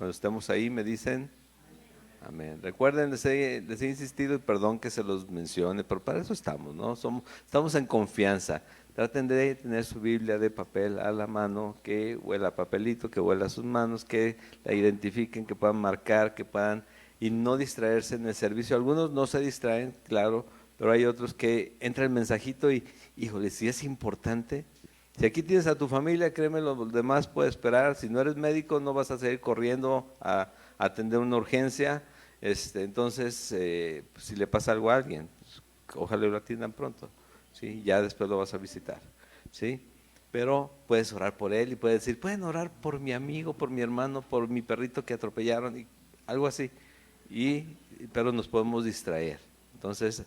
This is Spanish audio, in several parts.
Cuando estemos ahí me dicen amén. Recuerden, les he insistido y perdón que se los mencione, pero para eso estamos, ¿no? Estamos en confianza. Traten de tener su Biblia de papel a la mano, que huela a papelito, que huela a sus manos, que la identifiquen, que puedan marcar, que puedan, y no distraerse en el servicio. Algunos no se distraen, claro, pero hay otros que entra el mensajito y, híjole, si es importante. Si aquí tienes a tu familia, créeme, los demás puede esperar. Si no eres médico, no vas a seguir corriendo a atender una urgencia. Entonces, pues, si le pasa algo a alguien, pues, ojalá lo atiendan pronto, ¿sí? Ya después lo vas a visitar, ¿sí? Pero puedes orar por él y puedes decir, pueden orar por mi amigo, por mi hermano, por mi perrito que atropellaron, y algo así. Pero nos podemos distraer. Entonces,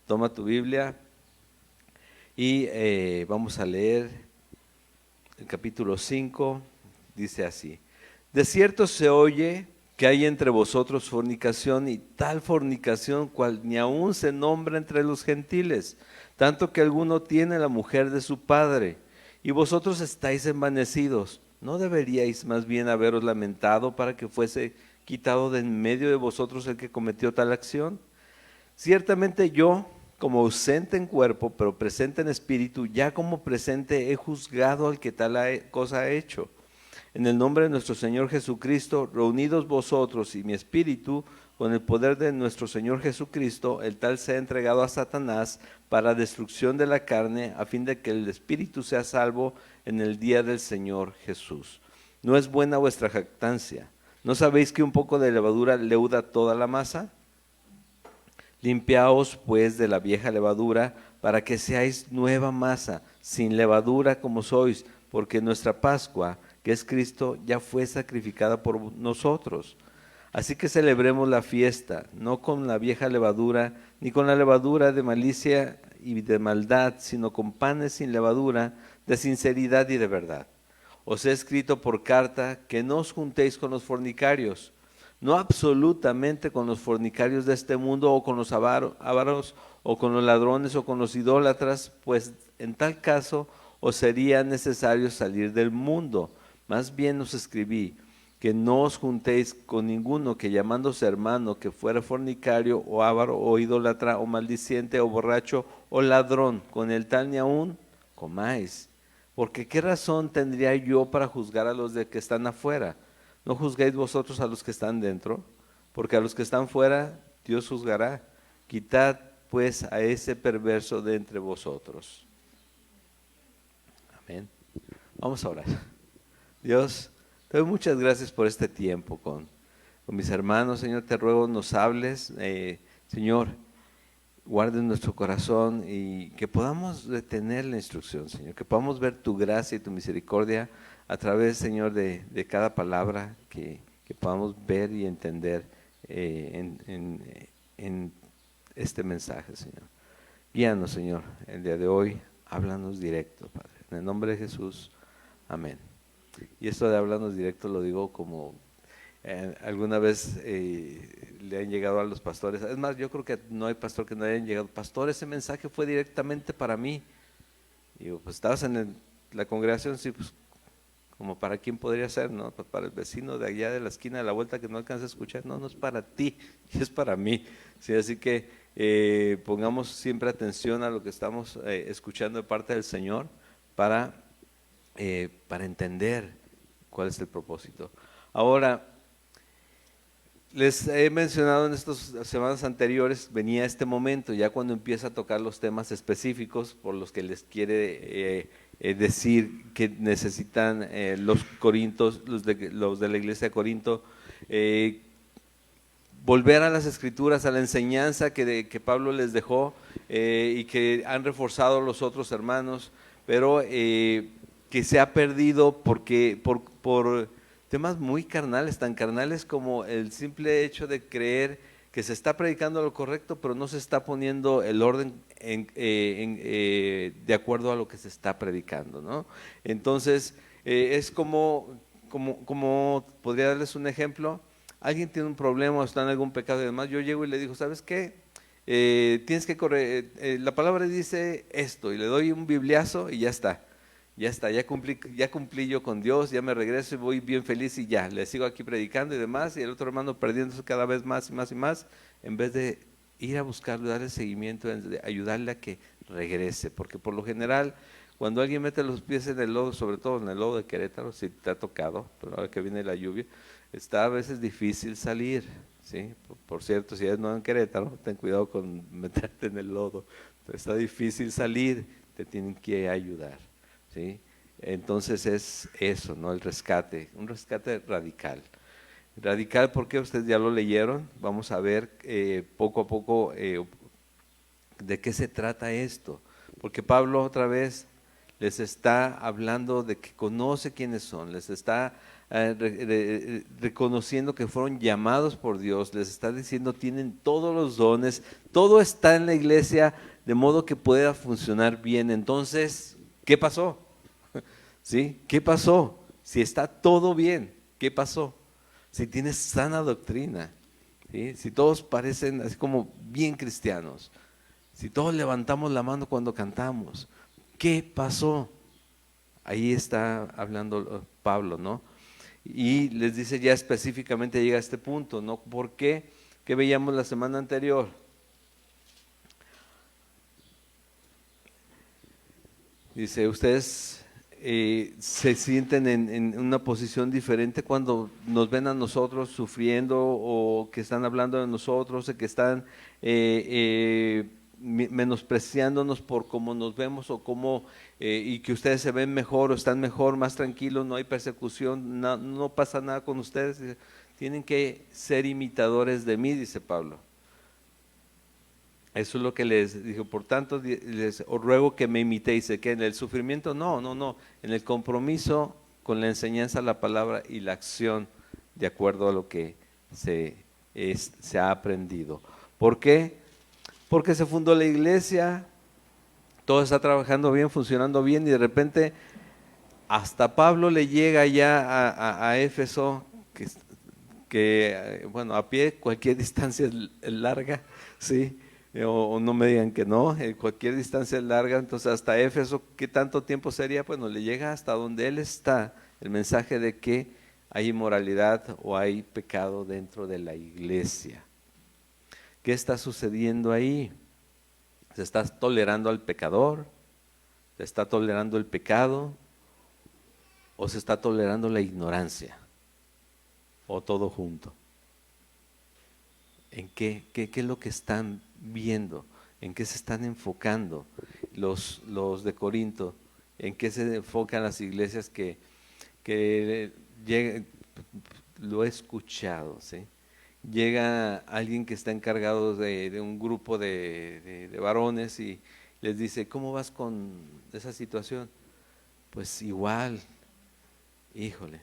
toma tu Biblia y vamos a leer el capítulo 5, dice así: de cierto se oye que hay entre vosotros fornicación, y tal fornicación cual ni aun se nombra entre los gentiles, tanto que alguno tiene la mujer de su padre, y vosotros estáis envanecidos. ¿No deberíais más bien haberos lamentado para que fuese quitado de en medio de vosotros el que cometió tal acción? Ciertamente yo, como ausente en cuerpo, pero presente en espíritu, ya como presente he juzgado al que tal cosa ha hecho. En el nombre de nuestro Señor Jesucristo, reunidos vosotros y mi espíritu, con el poder de nuestro Señor Jesucristo, el tal sea entregado a Satanás para destrucción de la carne, a fin de que el espíritu sea salvo en el día del Señor Jesús. No es buena vuestra jactancia. ¿No sabéis que un poco de levadura leuda toda la masa? Limpiaos pues de la vieja levadura, para que seáis nueva masa, sin levadura como sois, porque nuestra Pascua, que es Cristo, ya fue sacrificada por nosotros. Así que celebremos la fiesta, no con la vieja levadura, ni con la levadura de malicia y de maldad, sino con panes sin levadura, de sinceridad y de verdad. Os he escrito por carta que no os juntéis con los fornicarios, no absolutamente con los fornicarios de este mundo, o con los ávaros, o con los ladrones, o con los idólatras, pues en tal caso os sería necesario salir del mundo. Más bien os escribí que no os juntéis con ninguno que, llamándose hermano, que fuera fornicario, o avaro, o idólatra, o maldiciente, o borracho, o ladrón, con el tal ni aun comáis. Porque ¿qué razón tendría yo para juzgar a los de que están afuera? ¿No juzguéis vosotros a los que están dentro? Porque a los que están fuera Dios juzgará. Quitad pues a ese perverso de entre vosotros. Amén. Vamos a orar. Dios, te doy muchas gracias por este tiempo con mis hermanos. Señor, te ruego nos hables. Señor, guarde nuestro corazón y que podamos detener la instrucción, Señor. Que podamos ver tu gracia y tu misericordia a través, Señor, de cada palabra que podamos ver y entender en este mensaje, Señor. Guíanos, Señor, el día de hoy. Háblanos directo, Padre. En el nombre de Jesús. Amén. Y esto de hablarnos directo lo digo como alguna vez le han llegado a los pastores. Es más, yo creo que no hay pastor que no hayan llegado. Pastor, ese mensaje fue directamente para mí. Y digo, pues estabas en la congregación, sí, pues como para quién podría ser, ¿no? Pues para el vecino de allá de la esquina de la vuelta que no alcanza a escuchar. No, no es para ti, es para mí. Sí, así que pongamos siempre atención a lo que estamos escuchando de parte del Señor para entender cuál es el propósito. Ahora, les he mencionado en estas semanas anteriores, venía este momento, ya cuando empieza a tocar los temas específicos por los que les quiere decir que necesitan los corintios, los de la iglesia de Corinto, volver a las escrituras, a la enseñanza que Pablo les dejó y que han reforzado los otros hermanos, pero que se ha perdido porque por temas muy carnales, tan carnales como el simple hecho de creer que se está predicando lo correcto, pero no se está poniendo el orden de acuerdo a lo que se está predicando, ¿no? Entonces, es como podría darles un ejemplo. Alguien tiene un problema o está en algún pecado y demás, yo llego y le digo, ¿sabes qué? Tienes que correr, la palabra dice esto, y le doy un bibliazo y ya está. ya está, ya cumplí yo con Dios, ya me regreso y voy bien feliz y ya, le sigo aquí predicando y demás, y el otro hermano perdiéndose cada vez más y más y más, en vez de ir a buscarlo, darle seguimiento, de ayudarle a que regrese, porque por lo general, cuando alguien mete los pies en el lodo, sobre todo en el lodo de Querétaro, si te ha tocado, pero ahora que viene la lluvia, está a veces difícil salir, ¿sí? Por cierto, si eres nuevo en Querétaro, ten cuidado con meterte en el lodo, está difícil salir, te tienen que ayudar, ¿sí? Entonces es eso, ¿no? El rescate, un rescate radical. Radical porque ustedes ya lo leyeron, vamos a ver poco a poco de qué se trata esto, porque Pablo otra vez les está hablando de que conoce quiénes son, les está reconociendo que fueron llamados por Dios, les está diciendo tienen todos los dones, todo está en la iglesia de modo que pueda funcionar bien. Entonces, ¿qué pasó? ¿Sí? ¿Qué pasó? Si está todo bien, ¿qué pasó? Si tienes sana doctrina, ¿sí? Si todos parecen así como bien cristianos, si todos levantamos la mano cuando cantamos, ¿qué pasó? Ahí está hablando Pablo, ¿no? Y les dice ya específicamente, llega a este punto, ¿no? ¿Por qué? ¿Qué veíamos la semana anterior? Dice, ustedes se sienten en una posición diferente cuando nos ven a nosotros sufriendo o que están hablando de nosotros, o que están menospreciándonos por cómo nos vemos o cómo, y que ustedes se ven mejor o están mejor, más tranquilos, no hay persecución, no pasa nada con ustedes. Dice, tienen que ser imitadores de mí, dice Pablo. Eso es lo que les dijo, por tanto os ruego que me imitéis, que en el sufrimiento no, en el compromiso con la enseñanza, la palabra y la acción de acuerdo a lo que se ha aprendido. ¿Por qué? Porque se fundó la iglesia, todo está trabajando bien, funcionando bien y de repente hasta Pablo le llega ya a Éfeso, bueno, a pie cualquier distancia es larga, ¿sí? O no me digan que no, cualquier distancia es larga, entonces hasta Éfeso, ¿qué tanto tiempo sería? Bueno, le llega hasta donde él está el mensaje de que hay inmoralidad o hay pecado dentro de la iglesia. ¿Qué está sucediendo ahí? ¿Se está tolerando al pecador? ¿Se está tolerando el pecado? ¿O se está tolerando la ignorancia? ¿O todo junto? ¿En qué es lo que están viendo? ¿En qué se están enfocando los de Corinto? ¿En qué se enfocan las iglesias que lo he escuchado, ¿sí? Llega alguien que está encargado de un grupo de varones y les dice, ¿cómo vas con esa situación? Pues igual, híjole,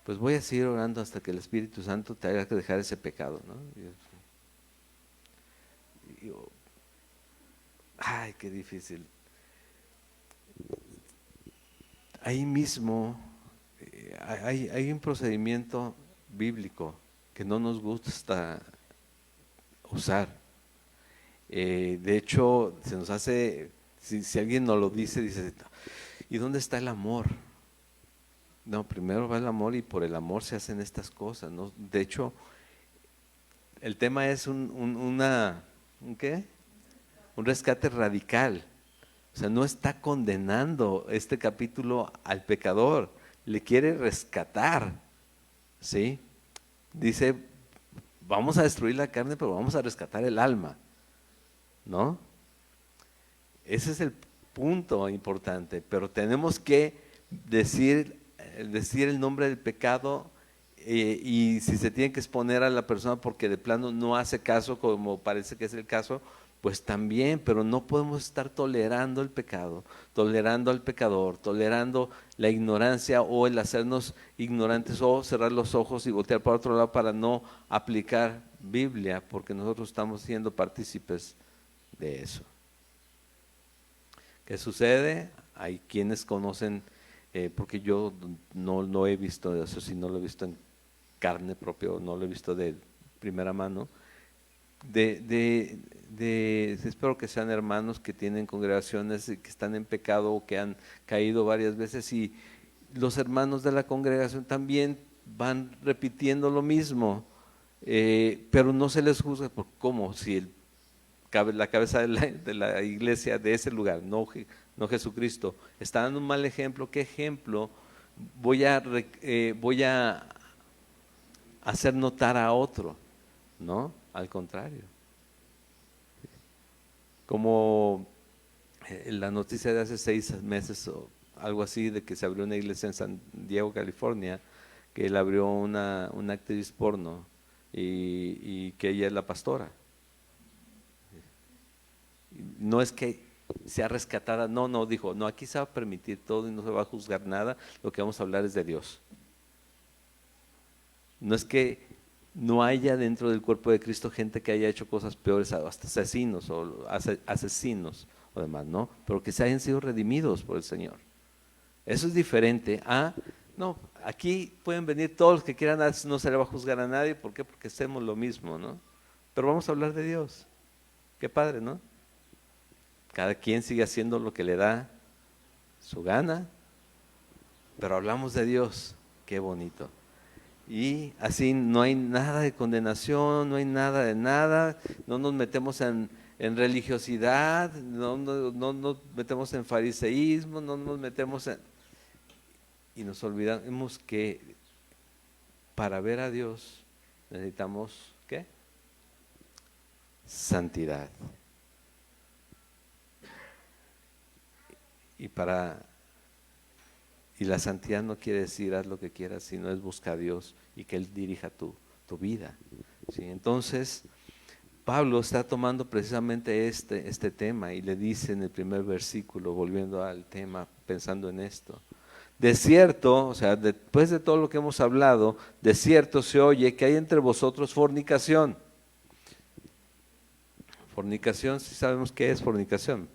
pues voy a seguir orando hasta que el Espíritu Santo te haga que dejar ese pecado, ¿no? Y yo, ay, qué difícil. Ahí mismo hay un procedimiento bíblico que no nos gusta usar. De hecho, se nos hace, si alguien nos lo dice, dice, ¿y dónde está el amor? No, primero va el amor y por el amor se hacen estas cosas, ¿no? De hecho, el tema es ¿un qué? Un rescate radical. O sea, no está condenando este capítulo al pecador, le quiere rescatar, ¿sí? Dice, vamos a destruir la carne, pero vamos a rescatar el alma, ¿no? Ese es el punto importante, pero tenemos que decir el nombre del pecado y si se tiene que exponer a la persona porque de plano no hace caso, como parece que es el caso, pues también, pero no podemos estar tolerando el pecado, tolerando al pecador, tolerando la ignorancia o el hacernos ignorantes o cerrar los ojos y voltear para otro lado para no aplicar Biblia, porque nosotros estamos siendo partícipes de eso. ¿Qué sucede? Hay quienes conocen, porque yo no he visto eso, si no lo he visto en carne propia, no lo he visto de primera mano, espero que sean hermanos que tienen congregaciones y que están en pecado o que han caído varias veces, y los hermanos de la congregación también van repitiendo lo mismo, pero no se les juzga por cómo, si la cabeza de la iglesia de ese lugar, no Jesucristo, está dando un mal ejemplo. ¿Qué ejemplo voy a hacer notar a otro? No, al contrario. Como la noticia de hace 6 meses o algo así, de que se abrió una iglesia en San Diego, California, que él abrió una actriz porno y que ella es la pastora. No es que sea rescatada, no, dijo, no, aquí se va a permitir todo y no se va a juzgar nada, lo que vamos a hablar es de Dios. No es que no haya dentro del cuerpo de Cristo gente que haya hecho cosas peores, hasta asesinos o demás, ¿no? Pero que se hayan sido redimidos por el Señor. Eso es diferente a, no, aquí pueden venir todos los que quieran, no se le va a juzgar a nadie. ¿Por qué? Porque hacemos lo mismo, ¿no? Pero vamos a hablar de Dios. Qué padre, ¿no? Cada quien sigue haciendo lo que le da su gana, pero hablamos de Dios. Qué bonito. Y así no hay nada de condenación, no hay nada de nada, no nos metemos en religiosidad, no nos metemos en fariseísmo, no nos metemos en... Y nos olvidamos que para ver a Dios necesitamos, ¿qué? Santidad. Y la santidad no quiere decir haz lo que quieras, sino es buscar a Dios y que Él dirija tu vida. ¿Sí? Entonces, Pablo está tomando precisamente este tema y le dice en el primer versículo, volviendo al tema, pensando en esto: de cierto, o sea, después de todo lo que hemos hablado, de cierto se oye que hay entre vosotros fornicación. Fornicación, ¿sí sabemos qué es fornicación?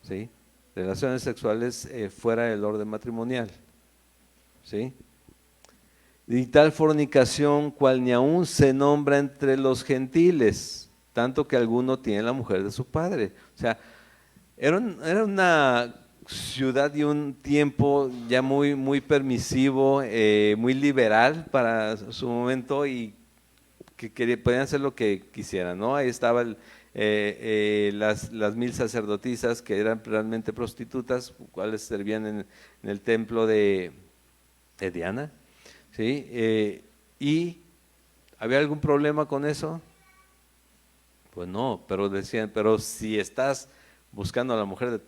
¿Sí? Relaciones sexuales fuera del orden matrimonial. ¿Sí? Y tal fornicación cual ni aún se nombra entre los gentiles, tanto que alguno tiene la mujer de su padre. O sea, era una ciudad y un tiempo ya muy permisivo, muy liberal para su momento, y que podían hacer lo que quisieran, ¿no? Ahí estaban las 1000 sacerdotisas que eran realmente prostitutas, cuales servían en el templo de Diana, ¿sí? ¿Y había algún problema con eso? Pues no, pero decían, pero si estás buscando a la mujer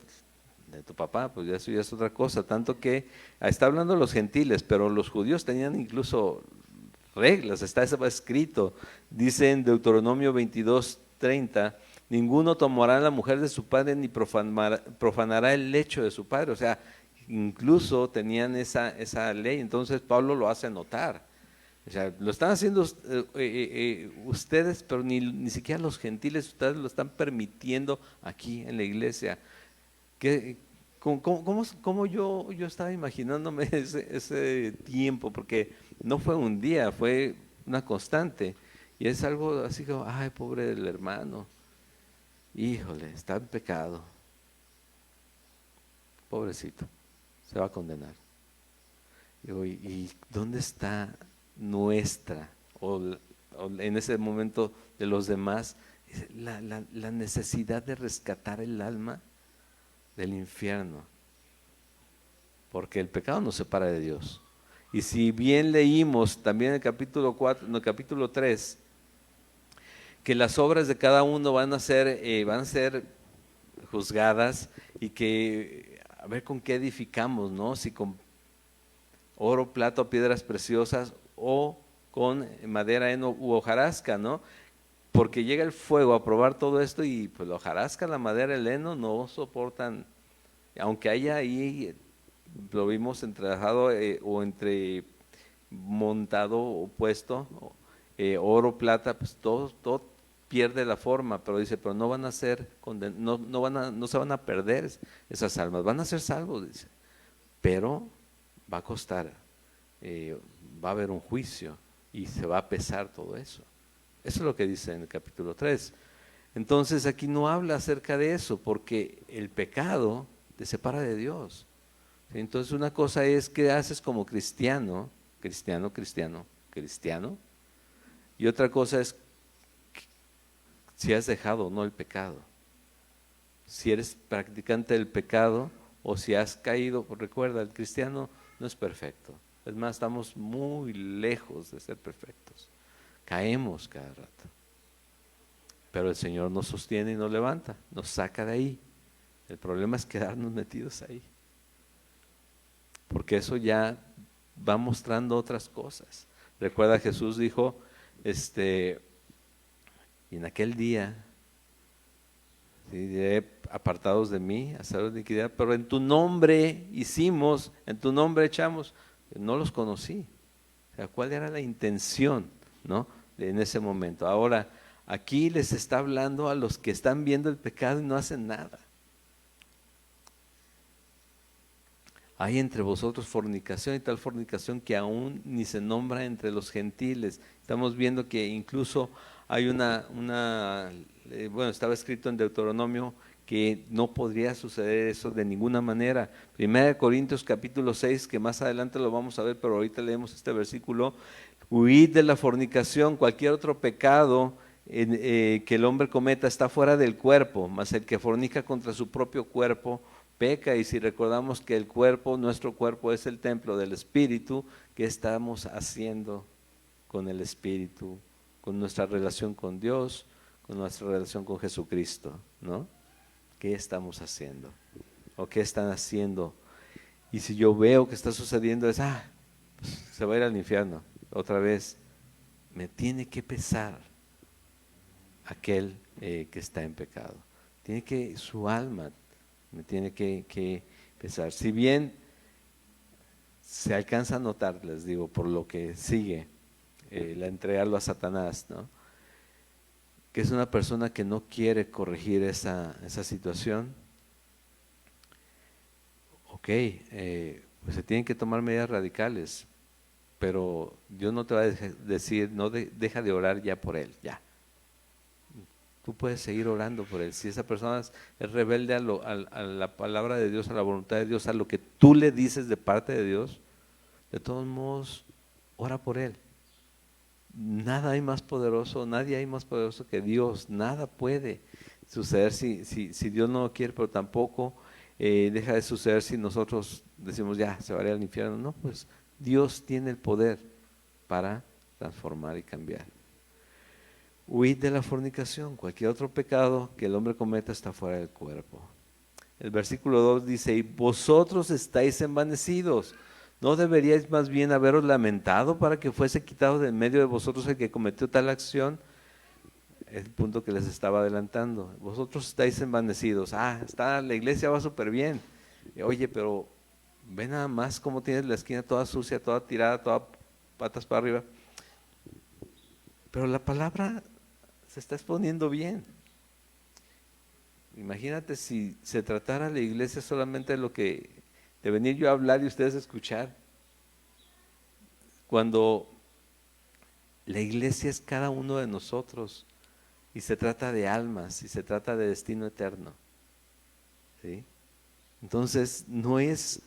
de tu papá, pues ya eso ya es otra cosa. Tanto que está hablando de los gentiles, pero los judíos tenían incluso reglas, está escrito, dice en Deuteronomio 22:30, ninguno tomará la mujer de su padre ni profanará el lecho de su padre. O sea, incluso tenían esa ley. Entonces Pablo lo hace notar. O sea, lo están haciendo ustedes, pero ni siquiera los gentiles, ustedes lo están permitiendo aquí en la iglesia. ¿Cómo yo estaba imaginándome ese tiempo? Porque no fue un día, fue una constante. Y es algo así como, ay, pobre del hermano, híjole, está en pecado, pobrecito, se va a condenar. Digo, ¿y dónde está nuestra, o en ese momento de los demás, la necesidad de rescatar el alma del infierno? Porque el pecado nos separa de Dios. Y si bien leímos también en el capítulo 4, en el capítulo 3, que las obras de cada uno van a ser juzgadas, y que a ver con qué edificamos, ¿no? Si con oro, plata o piedras preciosas, o con madera, heno u hojarasca, ¿no? Porque llega el fuego a probar todo esto, y pues la hojarasca, la madera, el heno no soportan, aunque haya ahí, lo vimos entrelazado o entre montado o puesto, oro, plata, pues todo pierde la forma. Pero dice, pero no van a ser no se van a perder esas almas, van a ser salvos, dice, pero va a costar, va a haber un juicio y se va a pesar todo eso. Eso es lo que dice en el capítulo 3. Entonces aquí no habla acerca de eso, porque el pecado te separa de Dios. Entonces una cosa es qué haces como cristiano, cristiano, y otra cosa es si has dejado o no el pecado. Si eres practicante del pecado o si has caído, recuerda, el cristiano no es perfecto. Es más, estamos muy lejos de ser perfectos. Caemos cada rato. Pero el Señor nos sostiene y nos levanta, nos saca de ahí. El problema es quedarnos metidos ahí. Porque eso ya va mostrando otras cosas. Recuerda, Jesús dijo, y en aquel día, ¿sí?, diré, apartados de mí, haceros iniquidad, pero en tu nombre hicimos, en tu nombre echamos. No los conocí. O sea, ¿cuál era la intención, no?, en ese momento? Ahora, aquí les está hablando a los que están viendo el pecado y no hacen nada. Hay entre vosotros fornicación y tal fornicación que aún ni se nombra entre los gentiles. Estamos viendo que incluso hay bueno, estaba escrito en Deuteronomio que no podría suceder eso de ninguna manera. Primera de Corintios capítulo 6, que más adelante lo vamos a ver, pero ahorita leemos este versículo. Huid de la fornicación, cualquier otro pecado que el hombre cometa está fuera del cuerpo, mas el que fornica contra su propio cuerpo peca. Y si recordamos que el cuerpo, nuestro cuerpo es el templo del Espíritu, ¿qué estamos haciendo con el Espíritu? Con nuestra relación con Dios, con nuestra relación con Jesucristo, ¿no? ¿Qué estamos haciendo? ¿O qué están haciendo? Y si yo veo que está sucediendo es, pues se va a ir al infierno. Otra vez, me tiene que pesar aquel que está en pecado. Su alma me tiene que pesar. Si bien se alcanza a notar, les digo, por lo que sigue, la entregarlo a Satanás, ¿no?, que es una persona que no quiere corregir esa situación. Ok, pues se tienen que tomar medidas radicales, pero Dios no te va a decir, no deja de orar ya por él, ya. Tú puedes seguir orando por él. Si esa persona es rebelde a la palabra de Dios, a la voluntad de Dios, a lo que tú le dices de parte de Dios, de todos modos, ora por él. Nada hay más poderoso, nadie hay más poderoso que Dios. Nada puede suceder si Dios no lo quiere, pero tampoco deja de suceder si nosotros decimos ya, se va a ir al infierno. No, pues Dios tiene el poder para transformar y cambiar. Huid de la fornicación. Cualquier otro pecado que el hombre cometa está fuera del cuerpo. El versículo 2 dice, y vosotros estáis envanecidos. ¿No deberíais más bien haberos lamentado para que fuese quitado de en medio de vosotros el que cometió tal acción? Es el punto que les estaba adelantando. Vosotros estáis envanecidos. La iglesia va súper bien. Oye, pero ve nada más cómo tienes la esquina toda sucia, toda tirada, toda patas para arriba. Pero la palabra se está exponiendo bien. Imagínate si se tratara la iglesia solamente de venir yo a hablar y ustedes escuchar. Cuando la iglesia es cada uno de nosotros y se trata de almas y se trata de destino eterno, ¿sí? Entonces no es,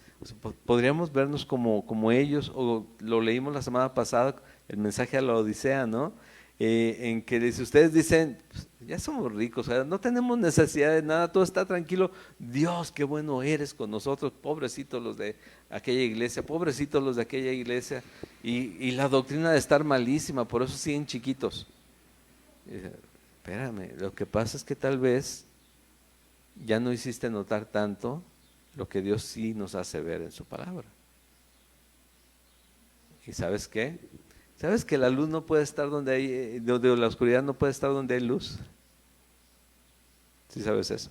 podríamos vernos como ellos, o lo leímos la semana pasada, el mensaje a la Odisea, ¿no? En que si ustedes dicen, pues, ya somos ricos, o sea, no tenemos necesidad de nada, todo está tranquilo. Dios, qué bueno eres con nosotros, pobrecitos los de aquella iglesia, pobrecitos los de aquella iglesia, y la doctrina de estar malísima, por eso siguen chiquitos. Espérame, lo que pasa es que tal vez ya no hiciste notar tanto lo que Dios sí nos hace ver en su palabra. ¿Y sabes qué? ¿Sabes que la luz no puede estar donde hay, la oscuridad no puede estar donde hay luz? ¿Sí sabes eso?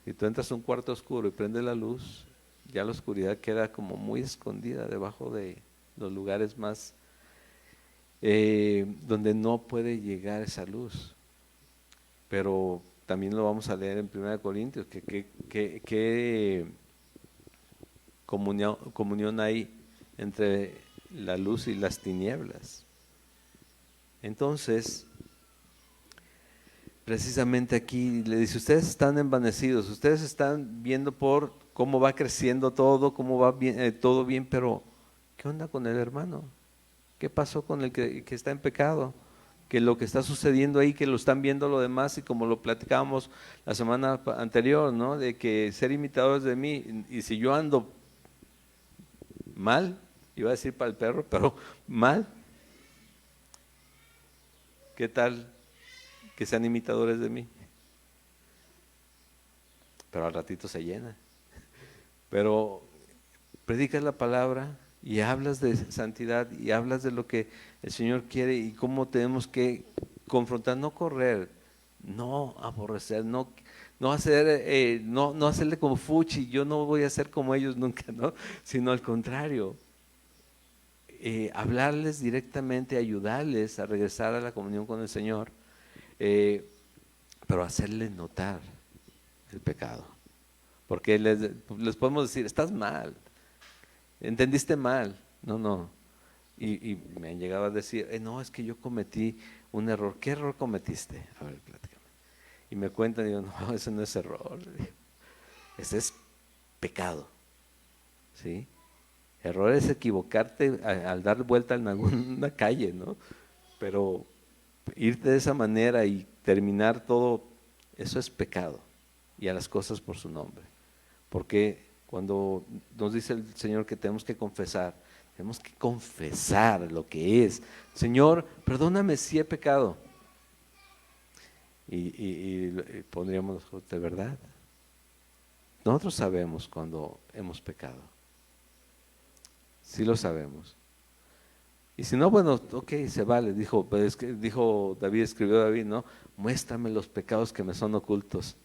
Si tú entras a un cuarto oscuro y prendes la luz, ya la oscuridad queda como muy escondida debajo de los lugares más donde no puede llegar esa luz. Pero también lo vamos a leer en 1 Corintios, que comunión hay entre la luz y las tinieblas. Entonces, precisamente aquí le dice, ustedes están envanecidos, ustedes están viendo por cómo va creciendo todo, cómo va bien, todo bien, pero ¿qué onda con el hermano? ¿Qué pasó con el que está en pecado? Que lo que está sucediendo ahí, que lo están viendo lo demás, y como lo platicábamos la semana anterior, ¿no? De que ser imitadores de mí, y si yo ando mal, iba a decir para el perro, pero mal, ¿qué tal que sean imitadores de mí? Pero al ratito se llena. Pero predicas la palabra y hablas de santidad y hablas de lo que el Señor quiere y cómo tenemos que confrontar, no correr, no aborrecer, no hacer, no hacerle como fuchi, yo no voy a ser como ellos nunca, ¿no? Sino al contrario, hablarles directamente, ayudarles a regresar a la comunión con el Señor, pero hacerles notar el pecado. Porque les podemos decir, estás mal, entendiste mal. No. Y me han llegado a decir, no, es que yo cometí un error. ¿Qué error cometiste? A ver, platícame. Y me cuentan y digo, no, ese no es error. Ese es pecado. ¿Sí? Error es equivocarte al dar vuelta en alguna calle, ¿no? Pero irte de esa manera y terminar todo, eso es pecado. Y a las cosas por su nombre. Porque cuando nos dice el Señor que tenemos que confesar lo que es. Señor, perdóname si he pecado. Y pondríamos de verdad. Nosotros sabemos cuando hemos pecado. Sí lo sabemos. Y si no, bueno, ok, se vale. Dijo David, escribió David, ¿no? Muéstrame los pecados que me son ocultos.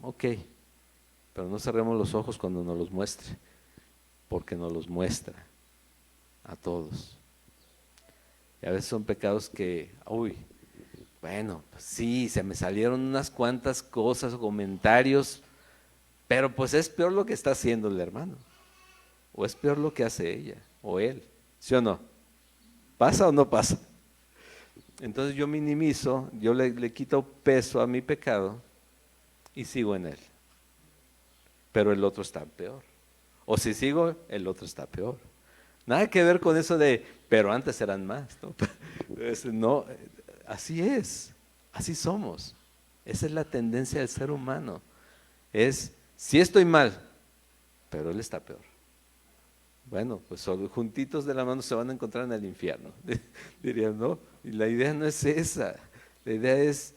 Ok, pero no cerremos los ojos cuando nos los muestre, porque nos los muestra a todos. Y a veces son pecados que, bueno, pues sí, se me salieron unas cuantas cosas o comentarios, pero pues es peor lo que está haciendo el hermano, o es peor lo que hace ella, o él, ¿sí o no? ¿Pasa o no pasa? Entonces yo minimizo, yo le quito peso a mi pecado y sigo en él, pero el otro está peor. O si sigo, el otro está peor. Nada que ver con eso de, pero antes eran más, ¿no? No, así es, así somos. Esa es la tendencia del ser humano. Sí estoy mal, pero él está peor. Bueno, pues solo juntitos de la mano se van a encontrar en el infierno, dirían, ¿no? Y la idea no es esa. La idea es,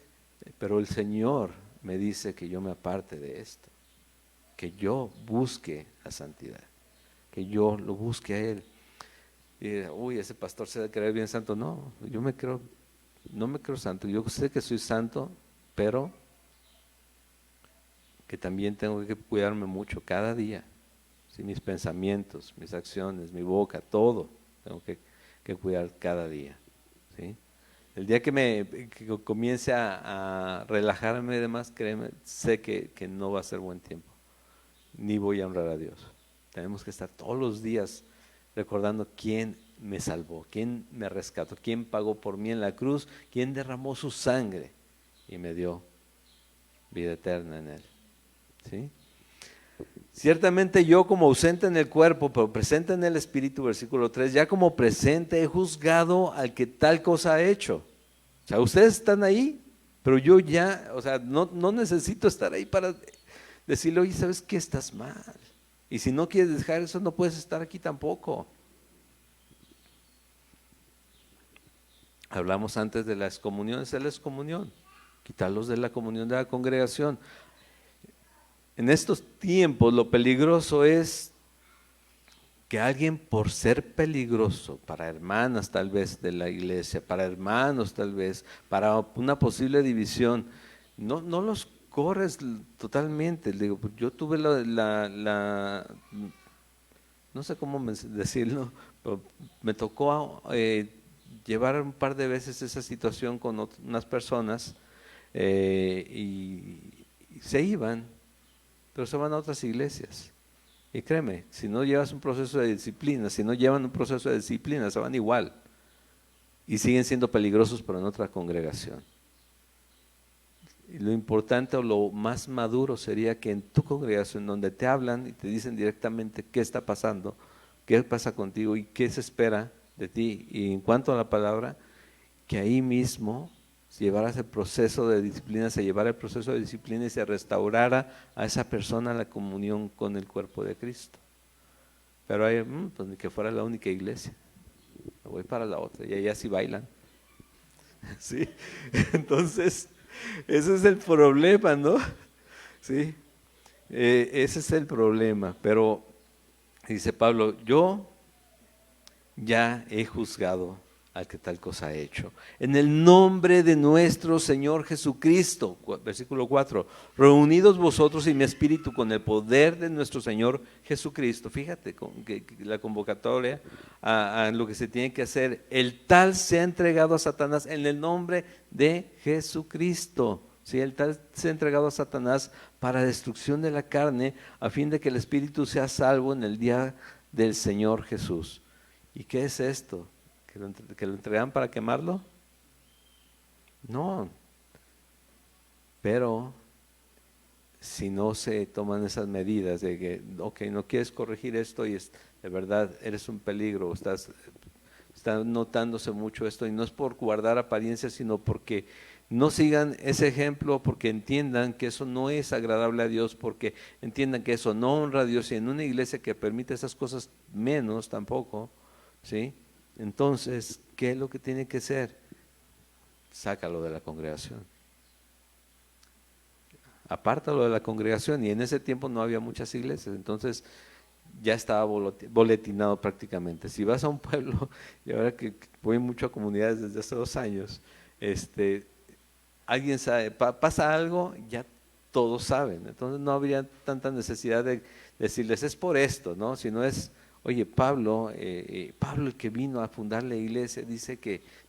pero el Señor me dice que yo me aparte de esto, que yo busque la santidad, que yo lo busque a Él. Y ese pastor se debe creer bien santo. No, no me creo santo. Yo sé que soy santo, pero que también tengo que cuidarme mucho cada día. ¿Sí? Mis pensamientos, mis acciones, mi boca, todo tengo que cuidar cada día. ¿Sí? El día que comience a relajarme y demás, créeme, sé que no va a ser buen tiempo, ni voy a honrar a Dios. Tenemos que estar todos los días recordando quién me salvó, quién me rescató, quién pagó por mí en la cruz, quién derramó su sangre y me dio vida eterna en él. ¿Sí? Ciertamente yo como ausente en el cuerpo, pero presente en el espíritu, versículo 3, ya como presente he juzgado al que tal cosa ha hecho. O sea, ustedes están ahí, pero yo ya, o sea, no necesito estar ahí para decirle, oye, ¿sabes qué? Estás mal. Y si no quieres dejar eso, no puedes estar aquí tampoco. Hablamos antes de la excomunión, es la excomunión, quitarlos de la comunión de la congregación. En estos tiempos lo peligroso es que alguien, por ser peligroso para hermanas tal vez de la iglesia, para hermanos tal vez, para una posible división, no los corres totalmente. Digo, yo tuve no sé cómo decirlo, pero me tocó llevar un par de veces esa situación con unas personas y se iban, pero se van a otras iglesias. Y créeme, si no llevas un proceso de disciplina, si no llevan un proceso de disciplina, se van igual. y siguen siendo peligrosos pero en otra congregación. Y lo importante o lo más maduro sería que en tu congregación, donde te hablan y te dicen directamente qué está pasando, qué pasa contigo y qué se espera de ti, y en cuanto a la palabra, que ahí mismo se llevara el proceso de disciplina, se llevara el proceso de disciplina y se restaurara a esa persona la comunión con el cuerpo de Cristo. Pero hay, pues ni que fuera la única iglesia, me voy para la otra y allá sí bailan. ¿Sí? Entonces, ese es el problema, ¿no? Sí, ese es el problema. Pero dice Pablo, yo ya he juzgado al que tal cosa ha hecho. En el nombre de nuestro Señor Jesucristo, versículo 4, reunidos vosotros y mi espíritu con el poder de nuestro Señor Jesucristo. Fíjate que la convocatoria a lo que se tiene que hacer, el tal se ha entregado a Satanás en el nombre de Jesucristo. Sí, el tal se ha entregado a Satanás para destrucción de la carne, a fin de que el espíritu sea salvo en el día del Señor Jesús. ¿Y qué es esto? ¿Que lo entregan para quemarlo? No. Pero si no se toman esas medidas de que, ok, no quieres corregir esto y de verdad eres un peligro, está notándose mucho esto, y no es por guardar apariencias, sino porque no sigan ese ejemplo, porque entiendan que eso no es agradable a Dios, porque entiendan que eso no honra a Dios, y en una iglesia que permite esas cosas menos tampoco, ¿sí? Entonces, ¿qué es lo que tiene que hacer? Sácalo de la congregación. Apártalo de la congregación, y en ese tiempo no había muchas iglesias, entonces ya estaba boletinado prácticamente. Si vas a un pueblo, y ahora que voy mucho a comunidades desde hace 2 años, alguien sabe, pasa algo, ya todos saben, entonces no habría tanta necesidad de decirles es por esto, ¿no? Sino es, oye, Pablo el que vino a fundar la iglesia,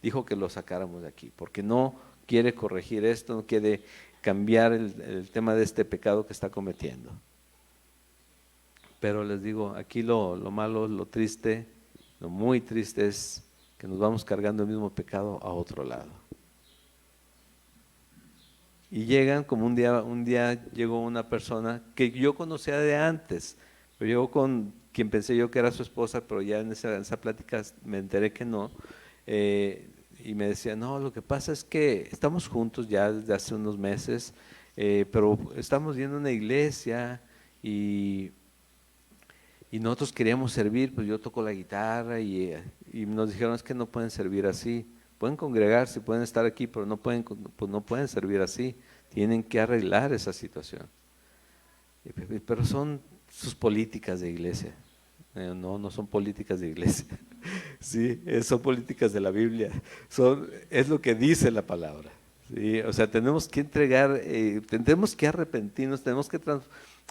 dijo que lo sacáramos de aquí, porque no quiere corregir esto, no quiere cambiar el tema de este pecado que está cometiendo. Pero les digo, aquí lo malo, lo triste, lo muy triste es que nos vamos cargando el mismo pecado a otro lado. Y llegan como un día llegó una persona que yo conocía de antes, pero llegó con quien pensé yo que era su esposa, pero ya en esa plática me enteré que no, y me decía, no, lo que pasa es que estamos juntos ya desde hace unos meses, pero estamos yendo a una iglesia y nosotros queríamos servir, pues yo toco la guitarra y nos dijeron es que no pueden servir así, pueden congregarse, pueden estar aquí, pero pues no pueden servir así, tienen que arreglar esa situación. Pero son sus políticas de iglesia. No son políticas de iglesia, sí, son políticas de la Biblia, es lo que dice la palabra. Sí, o sea, tenemos que entregar, tenemos que arrepentirnos, tenemos que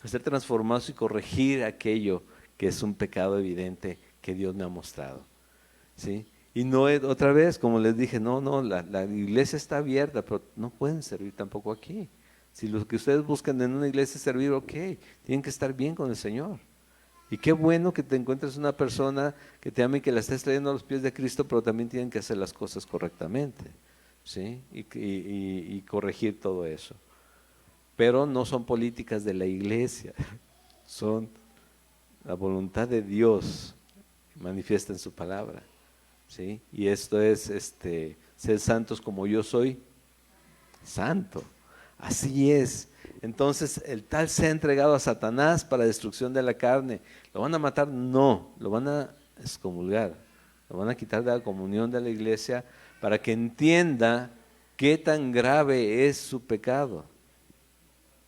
ser transformados y corregir aquello que es un pecado evidente que Dios me ha mostrado. ¿Sí? Y no, otra vez, como les dije, la iglesia está abierta, pero no pueden servir tampoco aquí. Si lo que ustedes buscan en una iglesia es servir, ok, tienen que estar bien con el Señor. Y qué bueno que te encuentres una persona que te ame y que la estés trayendo a los pies de Cristo, pero también tienen que hacer las cosas correctamente, ¿sí? Y corregir todo eso. Pero no son políticas de la iglesia, son la voluntad de Dios manifiesta en su palabra, ¿sí? Y esto es ser santos como yo soy santo. Así es. Entonces el tal se ha entregado a Satanás para destrucción de la carne. ¿Lo van a matar? No, lo van a excomulgar, lo van a quitar de la comunión de la iglesia para que entienda qué tan grave es su pecado.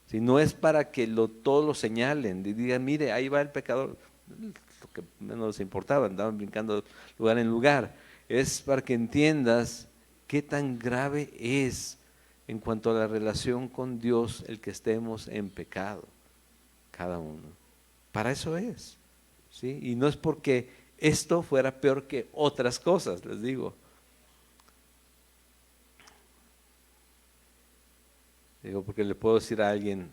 Si no es para que todos lo señalen y digan, mire, ahí va el pecador, lo que menos les importaba, andaban brincando lugar en lugar. Es para que entiendas qué tan grave es en cuanto a la relación con Dios el que estemos en pecado, cada uno. Para eso es, ¿sí? Y no es porque esto fuera peor que otras cosas, les digo. Porque le puedo decir a alguien,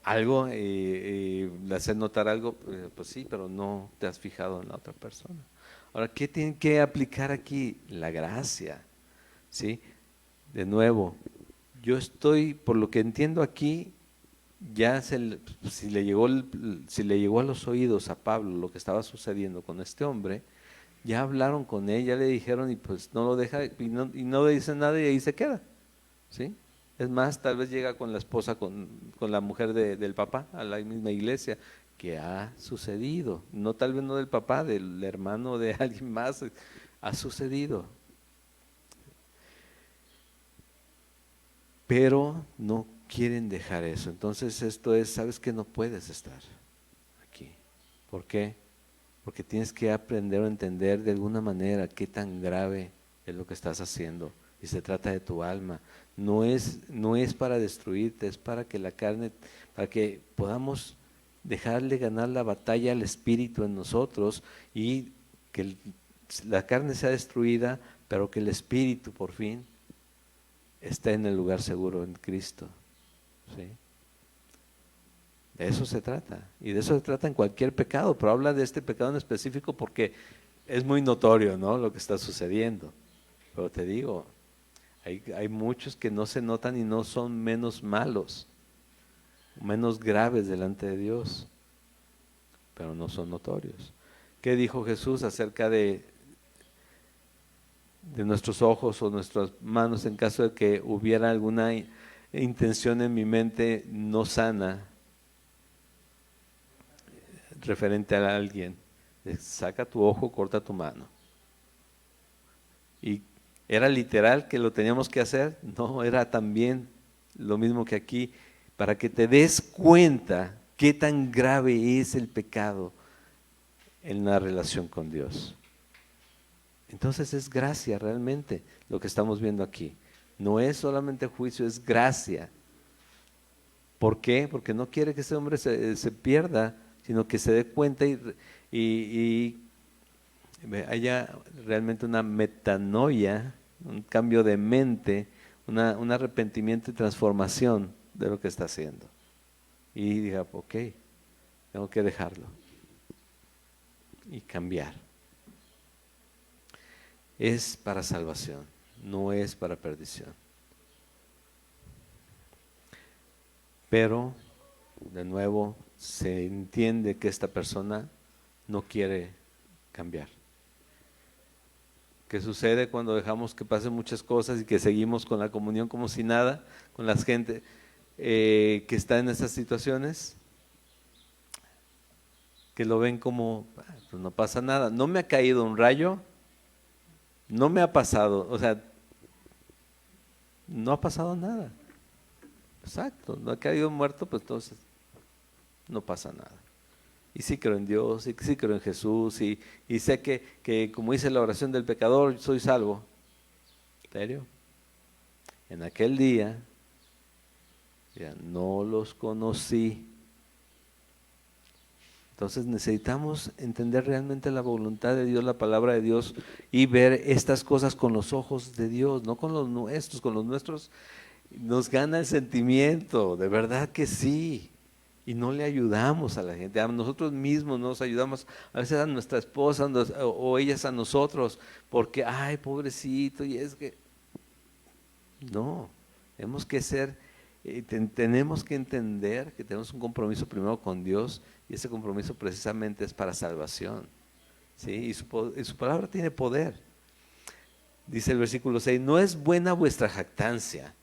algo y le haces notar algo, pues sí, pero no te has fijado en la otra persona. Ahora, ¿qué tienen que aplicar aquí? La gracia, ¿sí? De nuevo, yo estoy, por lo que entiendo aquí, ya si le llegó a los oídos a Pablo lo que estaba sucediendo con este hombre, ya hablaron con él, ya le dijeron y pues no lo deja y no le dice nada y ahí se queda, ¿sí? Es más, tal vez llega con la esposa, con la mujer del papá a la misma iglesia. ¿Qué ha sucedido? No, tal vez no del papá, del hermano de alguien más, ha sucedido. Pero no quieren dejar eso. Entonces esto es, sabes que no puedes estar aquí. ¿Por qué? Porque tienes que aprender o entender de alguna manera qué tan grave es lo que estás haciendo. Y se trata de tu alma. No es para destruirte, es para que la carne, para que podamos dejarle ganar la batalla al espíritu en nosotros y que la carne sea destruida, pero que el espíritu por fin esté en el lugar seguro en Cristo. ¿Sí? De eso se trata. Y de eso se trata en cualquier pecado, pero habla de este pecado en específico porque es muy notorio, ¿no?, lo que está sucediendo. Pero te digo, hay muchos que no se notan y no son menos malos, menos graves delante de Dios, pero no son notorios. ¿Qué dijo Jesús acerca de nuestros ojos o nuestras manos en caso de que hubiera alguna intención en mi mente no sana referente a alguien? Saca tu ojo, corta tu mano. ¿Y era literal que lo teníamos que hacer? No, era también lo mismo que aquí, para que te des cuenta qué tan grave es el pecado en la relación con Dios. Entonces es gracia realmente lo que estamos viendo aquí. No es solamente juicio, es gracia. ¿Por qué? Porque no quiere que ese hombre se pierda, sino que se dé cuenta y haya realmente una metanoia, un cambio de mente, un arrepentimiento y transformación de lo que está haciendo. Y diga, ok, tengo que dejarlo y cambiar. Es para salvación, no es para perdición. Pero, de nuevo, se entiende que esta persona no quiere cambiar. ¿Qué sucede cuando dejamos que pasen muchas cosas y que seguimos con la comunión como si nada, con la gente que está en esas situaciones? Que lo ven como, pues no pasa nada. No me ha caído un rayo, no me ha pasado, o sea, no ha pasado nada. Exacto, no ha caído muerto, pues entonces no pasa nada. Y sí creo en Dios, y sí creo en Jesús, y sé que como dice la oración del pecador, soy salvo. ¿En serio? En aquel día, ya no los conocí. Entonces necesitamos entender realmente la voluntad de Dios, la palabra de Dios, y ver estas cosas con los ojos de Dios, no con los nuestros. Con los nuestros nos gana el sentimiento, de verdad que sí. Y no le ayudamos a la gente, a nosotros mismos nos ayudamos, a veces a nuestra esposa o ellas a nosotros, porque, ay, pobrecito, y es que, no, tenemos que ser, tenemos que entender que tenemos un compromiso primero con Dios, y ese compromiso precisamente es para salvación, ¿sí? Y su palabra tiene poder. Dice el versículo 6, no es buena vuestra jactancia.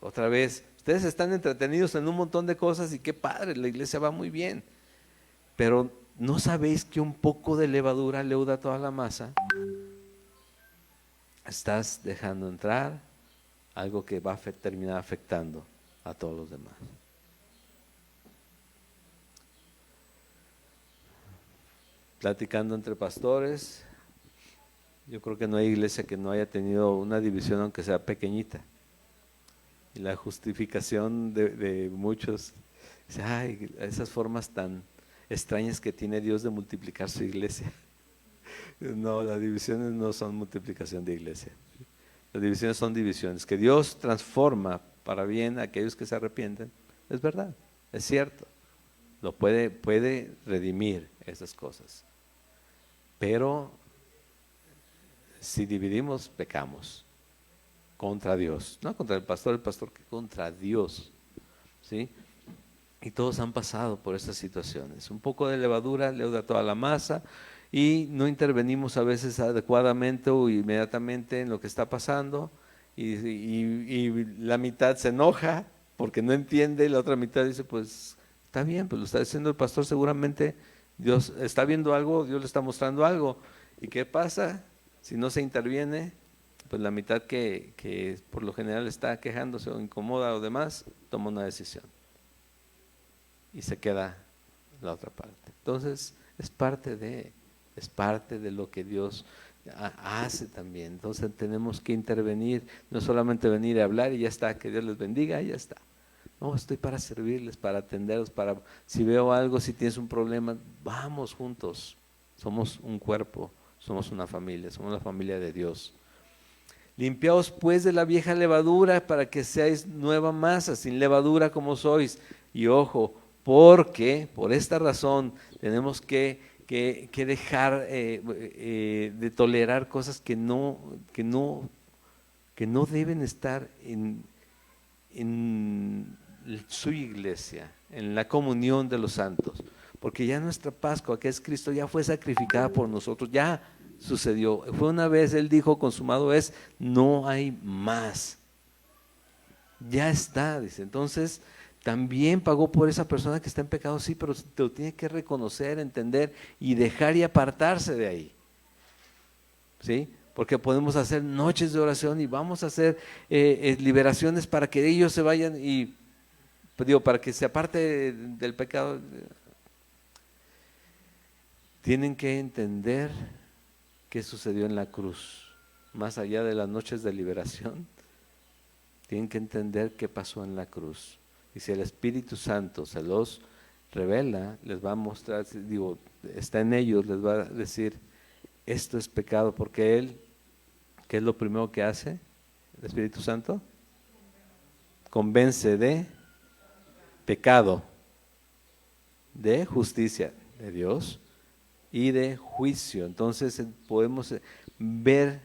Otra vez, ustedes están entretenidos en un montón de cosas y qué padre, la iglesia va muy bien, pero ¿no sabéis que un poco de levadura leuda toda la masa? Estás dejando entrar algo que va a terminar afectando a todos los demás. Platicando entre pastores, yo creo que no hay iglesia que no haya tenido una división aunque sea pequeñita. Y la justificación de muchos, dice, ay, esas formas tan extrañas que tiene Dios de multiplicar su iglesia. No, las divisiones no son multiplicación de iglesia. Las divisiones son divisiones. Que Dios transforma para bien a aquellos que se arrepienten, es verdad. es cierto, lo puede redimir esas cosas. Pero si dividimos, pecamos contra Dios, no contra el pastor que contra Dios, ¿sí? Y todos han pasado por estas situaciones. Un poco de levadura leuda toda la masa y no intervenimos a veces adecuadamente o inmediatamente en lo que está pasando y la mitad se enoja porque no entiende y la otra mitad dice, pues está bien, pues lo está diciendo el pastor, seguramente Dios está viendo algo, Dios le está mostrando algo. ¿Y qué pasa? Si no se interviene, pues la mitad que por lo general está quejándose o incomoda o demás, toma una decisión y se queda la otra parte. Entonces es parte de lo que Dios hace también. Entonces tenemos que intervenir, no solamente venir a hablar y ya está, que Dios les bendiga y ya está. No, estoy para servirles, para atenderlos, para si veo algo, si tienes un problema, vamos juntos. Somos un cuerpo, somos una familia, somos la familia de Dios. Limpiaos pues de la vieja levadura para que seáis nueva masa, sin levadura como sois. Y ojo, porque por esta razón tenemos que dejar de tolerar cosas que no deben estar en su iglesia, en la comunión de los santos, porque ya nuestra Pascua, que es Cristo, ya fue sacrificada por nosotros, ya sucedió, fue una vez, Él dijo, consumado es, no hay más, ya está, dice. Entonces también pagó por esa persona que está en pecado, sí, pero te lo tiene que reconocer, entender y dejar y apartarse de ahí, ¿sí? Porque podemos hacer noches de oración y vamos a hacer liberaciones para que ellos se vayan y, pues digo, para que se aparte del pecado. Tienen que entender qué sucedió en la cruz, más allá de las noches de liberación. Tienen que entender qué pasó en la cruz. Y si el Espíritu Santo se los revela, les va a mostrar, digo, está en ellos, les va a decir, esto es pecado, porque Él, ¿qué es lo primero que hace el Espíritu Santo? Convence de pecado, de justicia de Dios y de juicio. Entonces podemos ver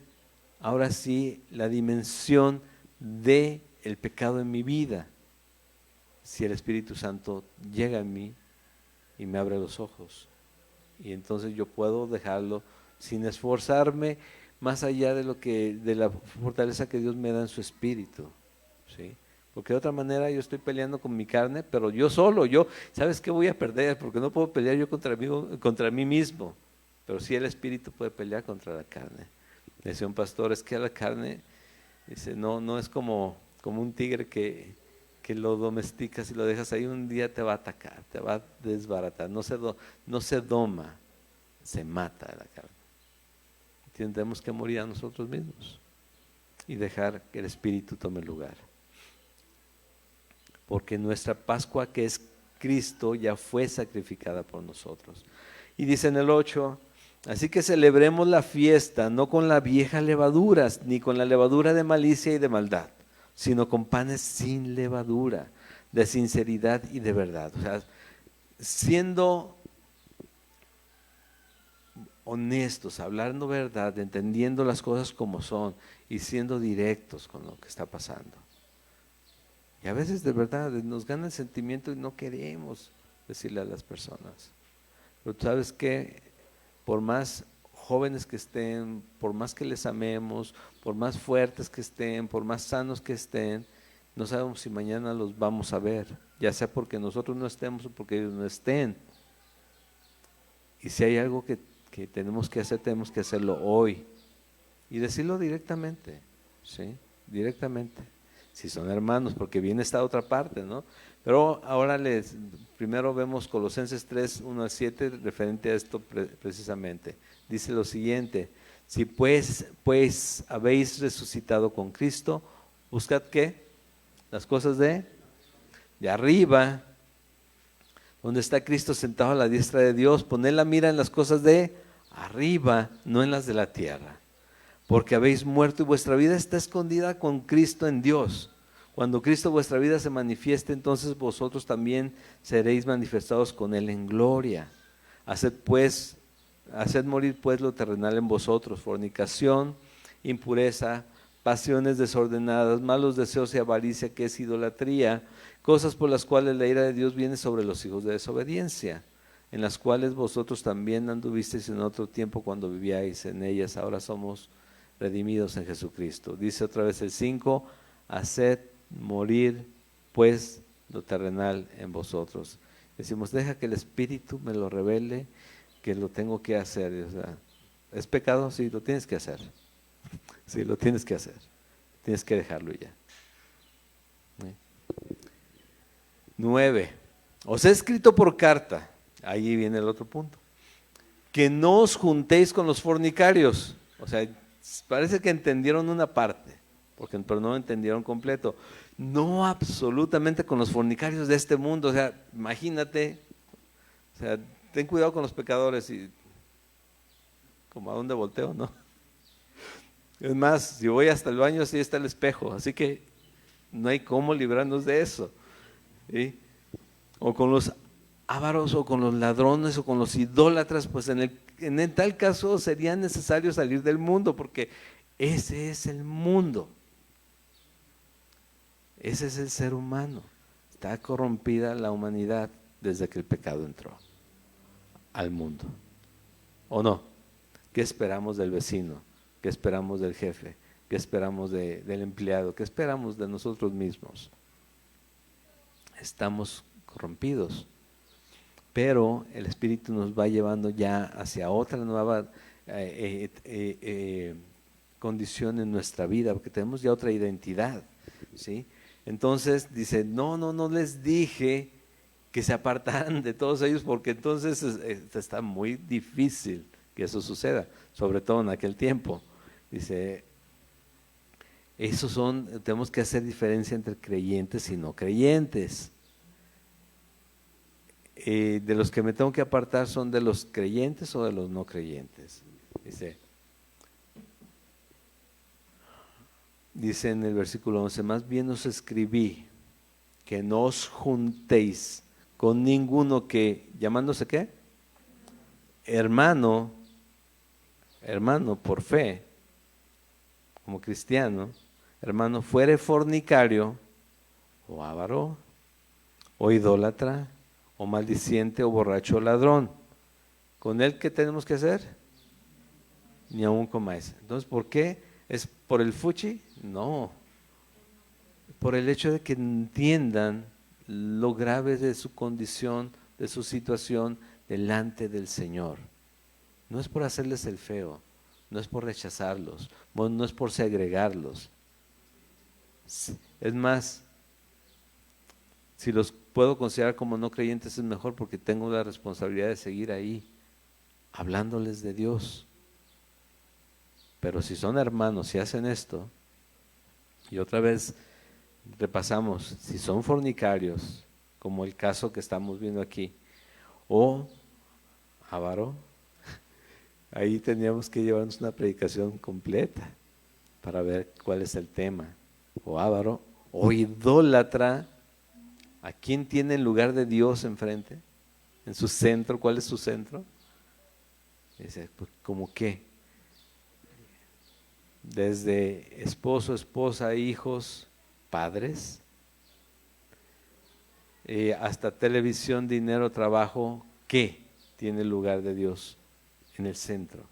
ahora sí la dimensión de el pecado en mi vida, si el Espíritu Santo llega a mí y me abre los ojos, y entonces yo puedo dejarlo sin esforzarme, más allá de la fortaleza que Dios me da en su Espíritu, ¿sí? Porque de otra manera yo estoy peleando con mi carne, pero yo solo, ¿sabes qué voy a perder? Porque no puedo pelear yo contra mí mismo, pero sí el Espíritu puede pelear contra la carne. Decía un pastor, es que a la carne, dice, no es como un tigre que lo domesticas y lo dejas ahí, un día te va a atacar, te va a desbaratar, no se doma, se mata a la carne. Tenemos que morir a nosotros mismos y dejar que el Espíritu tome lugar. Porque nuestra Pascua, que es Cristo, ya fue sacrificada por nosotros. Y dice en el 8, así que celebremos la fiesta, no con la vieja levadura, ni con la levadura de malicia y de maldad, sino con panes sin levadura, de sinceridad y de verdad. O sea, siendo honestos, hablando verdad, entendiendo las cosas como son y siendo directos con lo que está pasando. Y a veces de verdad nos gana el sentimiento y no queremos decirle a las personas. Pero tú sabes que por más jóvenes que estén, por más que les amemos, por más fuertes que estén, por más sanos que estén, no sabemos si mañana los vamos a ver, ya sea porque nosotros no estemos o porque ellos no estén. Y si hay algo que tenemos que hacer, tenemos que hacerlo hoy y decirlo directamente, ¿sí? Directamente, si son hermanos, porque viene esta otra parte, ¿no? Pero ahora primero vemos Colosenses 3, 1 al 7, referente a esto precisamente. Dice lo siguiente: si pues habéis resucitado con Cristo, buscad ¿qué? Las cosas de arriba, donde está Cristo sentado a la diestra de Dios. Poned la mira en las cosas de arriba, no en las de la tierra, porque habéis muerto y vuestra vida está escondida con Cristo en Dios. Cuando Cristo vuestra vida se manifieste, entonces vosotros también seréis manifestados con Él en gloria. Haced morir pues lo terrenal en vosotros: fornicación, impureza, pasiones desordenadas, malos deseos y avaricia, que es idolatría, cosas por las cuales la ira de Dios viene sobre los hijos de desobediencia, en las cuales vosotros también anduvisteis en otro tiempo cuando vivíais en ellas. Ahora somos redimidos en Jesucristo. Dice otra vez el 5: haced morir pues lo terrenal en vosotros. Decimos, deja que el Espíritu me lo revele, que lo tengo que hacer. O sea, ¿es pecado? Sí, lo tienes que hacer. Sí, lo tienes que hacer. Tienes que dejarlo ya. 9. Os he escrito por carta, ahí viene el otro punto, que no os juntéis con los fornicarios. O sea, parece que entendieron una parte, pero no entendieron completo. No absolutamente con los fornicarios de este mundo. O sea, imagínate, o sea, ten cuidado con los pecadores y como a dónde volteo, ¿no? Es más, si voy hasta el baño, sí está el espejo, así que no hay cómo librarnos de eso, ¿sí? O con los ávaros, o con los ladrones, o con los idólatras. Pues en tal caso sería necesario salir del mundo, porque ese es el mundo, ese es el ser humano. Está corrompida la humanidad desde que el pecado entró al mundo, ¿o no? ¿Qué esperamos del vecino? ¿Qué esperamos del jefe? ¿Qué esperamos del empleado? ¿Qué esperamos de nosotros mismos? Estamos corrompidos, pero el Espíritu nos va llevando ya hacia otra nueva condición en nuestra vida, porque tenemos ya otra identidad, ¿sí? Entonces dice, no les dije que se apartaran de todos ellos, porque entonces está muy difícil que eso suceda, sobre todo en aquel tiempo. Dice, tenemos que hacer diferencia entre creyentes y no creyentes. De los que me tengo que apartar, ¿son de los creyentes o de los no creyentes? Dice en el versículo 11, más bien os escribí que no os juntéis con ninguno que, llamándose ¿qué? Hermano por fe, como cristiano, hermano, fuere fornicario, o avaro, o idólatra, o maldiciente, o borracho, o ladrón. ¿Con él qué tenemos que hacer? Ni aún comáis. Entonces, ¿por qué? ¿Es por el fuchi? No. Por el hecho de que entiendan lo grave de su condición, de su situación delante del Señor. No es por hacerles el feo, no es por rechazarlos, no es por segregarlos. Es más, si los puedo considerar como no creyentes es mejor, porque tengo la responsabilidad de seguir ahí, hablándoles de Dios. Pero si son hermanos, si hacen esto, y otra vez repasamos, si son fornicarios, como el caso que estamos viendo aquí, o avaro, ahí teníamos que llevarnos una predicación completa para ver cuál es el tema. O avaro, o idólatra. ¿A quién tiene el lugar de Dios enfrente? ¿En su centro? ¿Cuál es su centro? Dice, pues, ¿cómo qué? Desde esposo, esposa, hijos, padres, hasta televisión, dinero, trabajo. ¿Qué tiene el lugar de Dios en el centro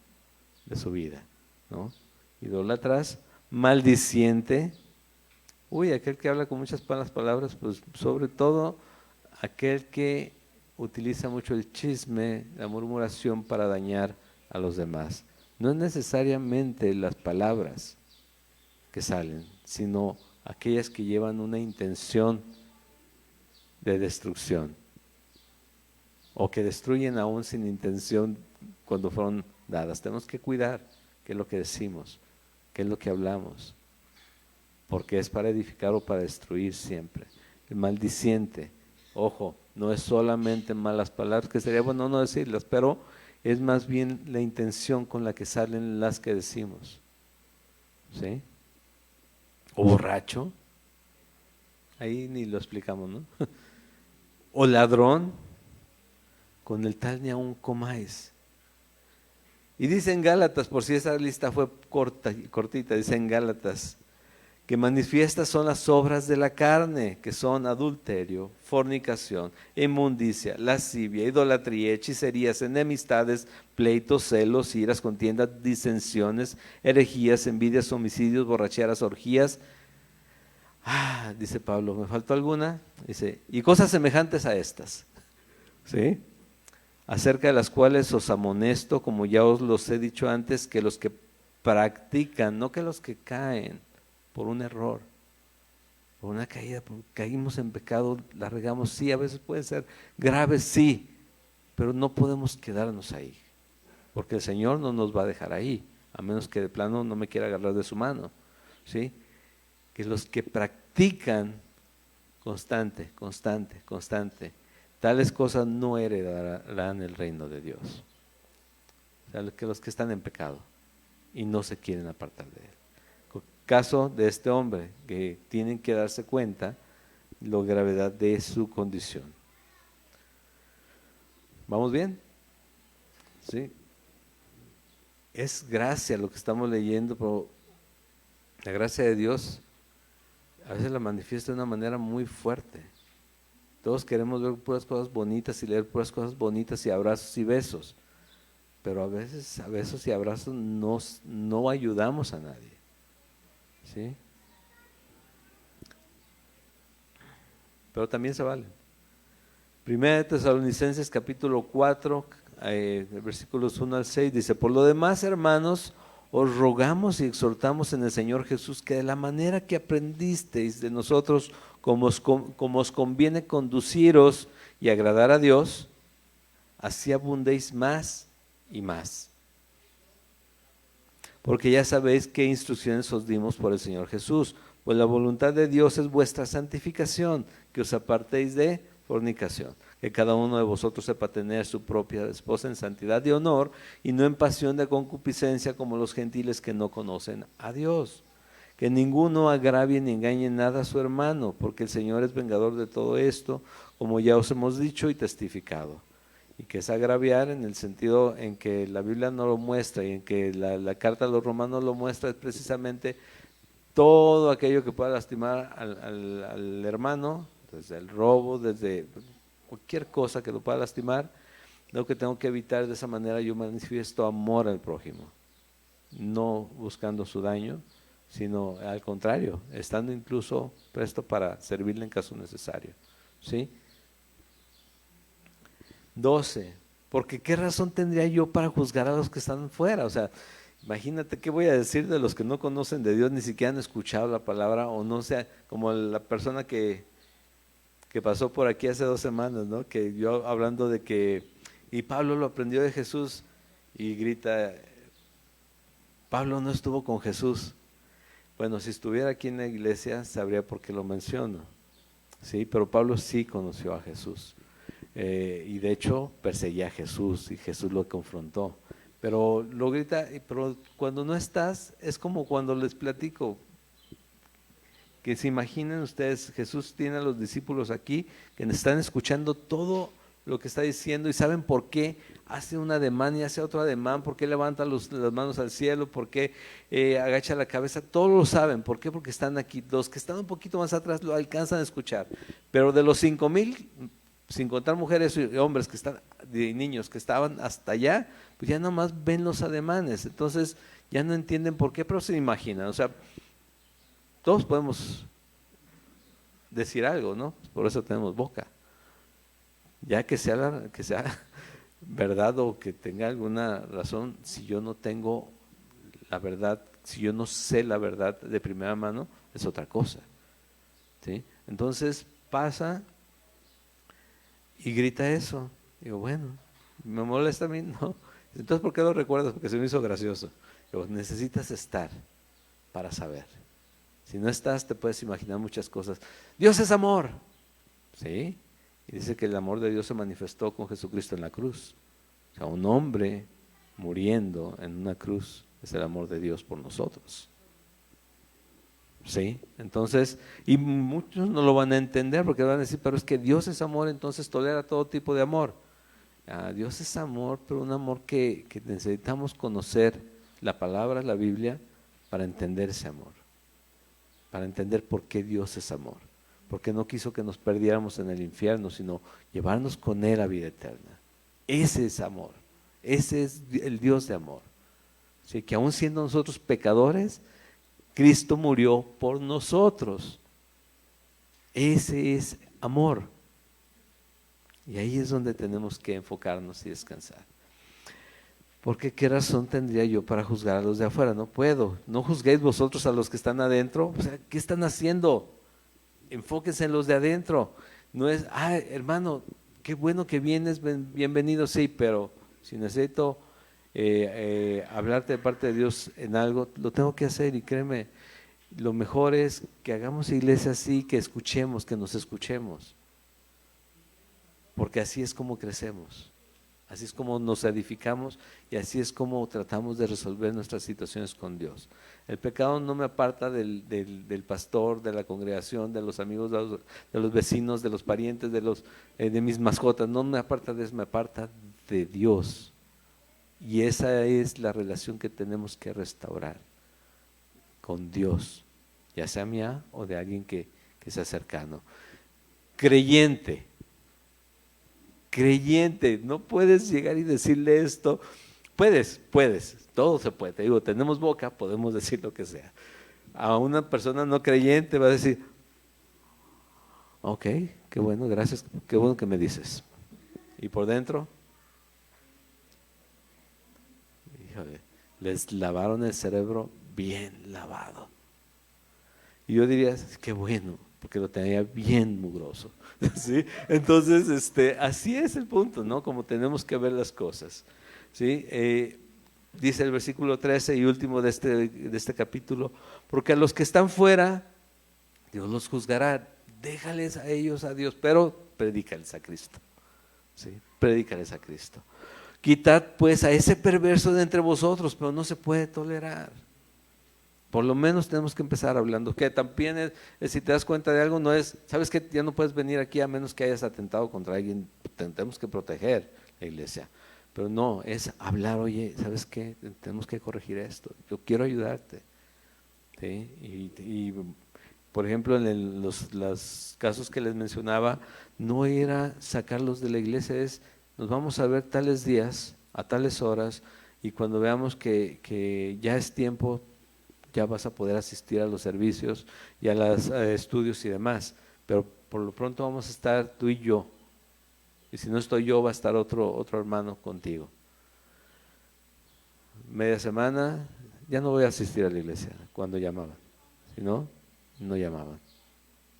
de su vida? ¿No? Idólatras, maldiciente. Aquel que habla con muchas malas palabras, pues sobre todo aquel que utiliza mucho el chisme, la murmuración para dañar a los demás. No es necesariamente las palabras que salen, sino aquellas que llevan una intención de destrucción, o que destruyen aún sin intención cuando fueron dadas. Tenemos que cuidar qué es lo que decimos, qué es lo que hablamos, porque es para edificar o para destruir siempre. El maldiciente, ojo, no es solamente malas palabras, que sería bueno no decirlas, pero es más bien la intención con la que salen las que decimos, ¿sí? O borracho, ahí ni lo explicamos, ¿no? O ladrón, con el tal ni aun comáis. Y dice en Gálatas, por si esa lista fue cortita, dice en Gálatas, que manifiestas son las obras de la carne, que son adulterio, fornicación, inmundicia, lascivia, idolatría, hechicerías, enemistades, pleitos, celos, iras, contiendas, disensiones, herejías, envidias, homicidios, borracheras, orgías. Dice Pablo, ¿me faltó alguna? Dice, y cosas semejantes a estas, ¿sí? Acerca de las cuales os amonesto, como ya os los he dicho antes, que los que practican, no que los que caen por un error, por una caída, caímos en pecado, la regamos, sí, a veces puede ser grave, sí, pero no podemos quedarnos ahí, porque el Señor no nos va a dejar ahí, a menos que de plano no me quiera agarrar de su mano, ¿sí? Que los que practican constante, tales cosas no heredarán el reino de Dios. O sea, que los que están en pecado y no se quieren apartar de él. Caso de este hombre, que tienen que darse cuenta la gravedad de su condición. ¿Vamos bien? Sí. Es gracia lo que estamos leyendo, pero la gracia de Dios a veces la manifiesta de una manera muy fuerte. Todos queremos ver puras cosas bonitas y leer puras cosas bonitas y abrazos y besos, pero a veces a besos y abrazos no ayudamos a nadie, ¿sí? Pero también se vale. Primera de Tesalonicenses capítulo 4, versículos 1 al 6 dice: por lo demás, hermanos, os rogamos y exhortamos en el Señor Jesús que de la manera que aprendisteis de nosotros, como os conviene conduciros y agradar a Dios, así abundéis más y más. Porque ya sabéis qué instrucciones os dimos por el Señor Jesús. Pues la voluntad de Dios es vuestra santificación, que os apartéis de fornicación, que cada uno de vosotros sepa tener su propia esposa en santidad y honor, y no en pasión de concupiscencia como los gentiles que no conocen a Dios. Que ninguno agravie ni engañe nada a su hermano, porque el Señor es vengador de todo esto, como ya os hemos dicho y testificado. Y que es agraviar en el sentido en que la Biblia no lo muestra y en que la carta a los romanos lo muestra, es precisamente todo aquello que pueda lastimar al hermano, desde el robo, desde cualquier cosa que lo pueda lastimar. Lo que tengo que evitar, de esa manera yo manifiesto amor al prójimo, no buscando su daño, sino al contrario, estando incluso presto para servirle en caso necesario, ¿sí? 12. Porque ¿qué razón tendría yo para juzgar a los que están fuera? O sea, imagínate, ¿qué voy a decir de los que no conocen de Dios, ni siquiera han escuchado la palabra, o no sea como la persona que pasó por aquí hace 2 semanas, ¿no? Que yo hablando de que, y Pablo lo aprendió de Jesús, y grita, Pablo no estuvo con Jesús. Bueno, si estuviera aquí en la iglesia, sabría por qué lo menciono, ¿sí? Pero Pablo sí conoció a Jesús. Y de hecho perseguía a Jesús y Jesús lo confrontó, pero lo grita. Pero cuando no estás, es como cuando les platico, que se imaginen ustedes, Jesús tiene a los discípulos aquí que están escuchando todo lo que está diciendo y saben por qué hace un ademán y hace otro ademán, por qué levanta las manos al cielo, por qué agacha la cabeza, todos lo saben. ¿Por qué? Porque están aquí. Los que están un poquito más atrás lo alcanzan a escuchar, pero de los 5,000, sin contar mujeres y hombres que están, y niños que estaban hasta allá, pues ya nomás ven los ademanes, entonces ya no entienden por qué, pero se imaginan. O sea, todos podemos decir algo, ¿no? Por eso tenemos boca. Ya que sea verdad o que tenga alguna razón, si yo no tengo la verdad, si yo no sé la verdad de primera mano, es otra cosa, ¿sí? Entonces pasa y grita eso. Digo, bueno, ¿me molesta a mí? No. Entonces, ¿por qué lo recuerdas? Porque se me hizo gracioso. Digo, necesitas estar para saber. Si no estás, te puedes imaginar muchas cosas. Dios es amor, ¿sí? Y dice que el amor de Dios se manifestó con Jesucristo en la cruz. O sea, un hombre muriendo en una cruz es el amor de Dios por nosotros. ¿sí? Entonces, y muchos no lo van a entender porque van a decir, pero es que Dios es amor, entonces tolera todo tipo de amor. Dios es amor, pero un amor que necesitamos conocer la palabra, la Biblia, para entender ese amor, para entender por qué Dios es amor, porque no quiso que nos perdiéramos en el infierno, sino llevarnos con Él a vida eterna. Ese es amor, ese es el Dios de amor. ¿Sí? Que aún siendo nosotros pecadores, Cristo murió por nosotros. Ese es amor. Y ahí es donde tenemos que enfocarnos y descansar. Porque ¿qué razón tendría yo para juzgar a los de afuera? No puedo. No juzguéis vosotros a los que están adentro. O sea, ¿qué están haciendo? Enfóquense en los de adentro. No es, hermano, qué bueno que vienes, bienvenido, sí, pero si necesito hablarte de parte de Dios en algo, lo tengo que hacer y créeme, lo mejor es que hagamos iglesia así, que escuchemos, que nos escuchemos. Porque así es como crecemos. Así es como nos edificamos y así es como tratamos de resolver nuestras situaciones con Dios. El pecado no me aparta del pastor, de la congregación, de los amigos, de los vecinos, de los parientes, de mis mascotas. No me aparta de eso, me aparta de Dios. Y esa es la relación que tenemos que restaurar con Dios, ya sea mía o de alguien que sea cercano. Creyente, no puedes llegar y decirle esto. Puedes, todo se puede. Te digo, tenemos boca, podemos decir lo que sea. A una persona no creyente va a decir, ok, qué bueno, gracias, qué bueno que me dices. Y por dentro, híjole, les lavaron el cerebro bien lavado. Y yo diría, qué bueno, porque lo tenía bien mugroso. ¿Sí? Entonces, así es el punto, ¿no? Como tenemos que ver las cosas. ¿Sí? Dice el versículo 13 y último de este capítulo, porque a los que están fuera, Dios los juzgará. Déjales a ellos a Dios, pero predícales a Cristo. ¿Sí? Predícales a Cristo. Quitad pues a ese perverso de entre vosotros, pero no se puede tolerar. Por lo menos tenemos que empezar hablando, que también si te das cuenta de algo, no es, sabes que ya no puedes venir aquí a menos que hayas atentado contra alguien, tenemos que proteger la iglesia, pero no, es hablar, oye, ¿sabes qué? Tenemos que corregir esto, yo quiero ayudarte. ¿Sí? Y por ejemplo, en los casos que les mencionaba, no era sacarlos de la iglesia, es, nos vamos a ver tales días, a tales horas, y cuando veamos que ya es tiempo, ya vas a poder asistir a los servicios y a los estudios y demás, pero por lo pronto vamos a estar tú y yo, y si no estoy yo va a estar otro hermano contigo. Media semana ya no voy a asistir a la iglesia cuando llamaban, si no, no llamaban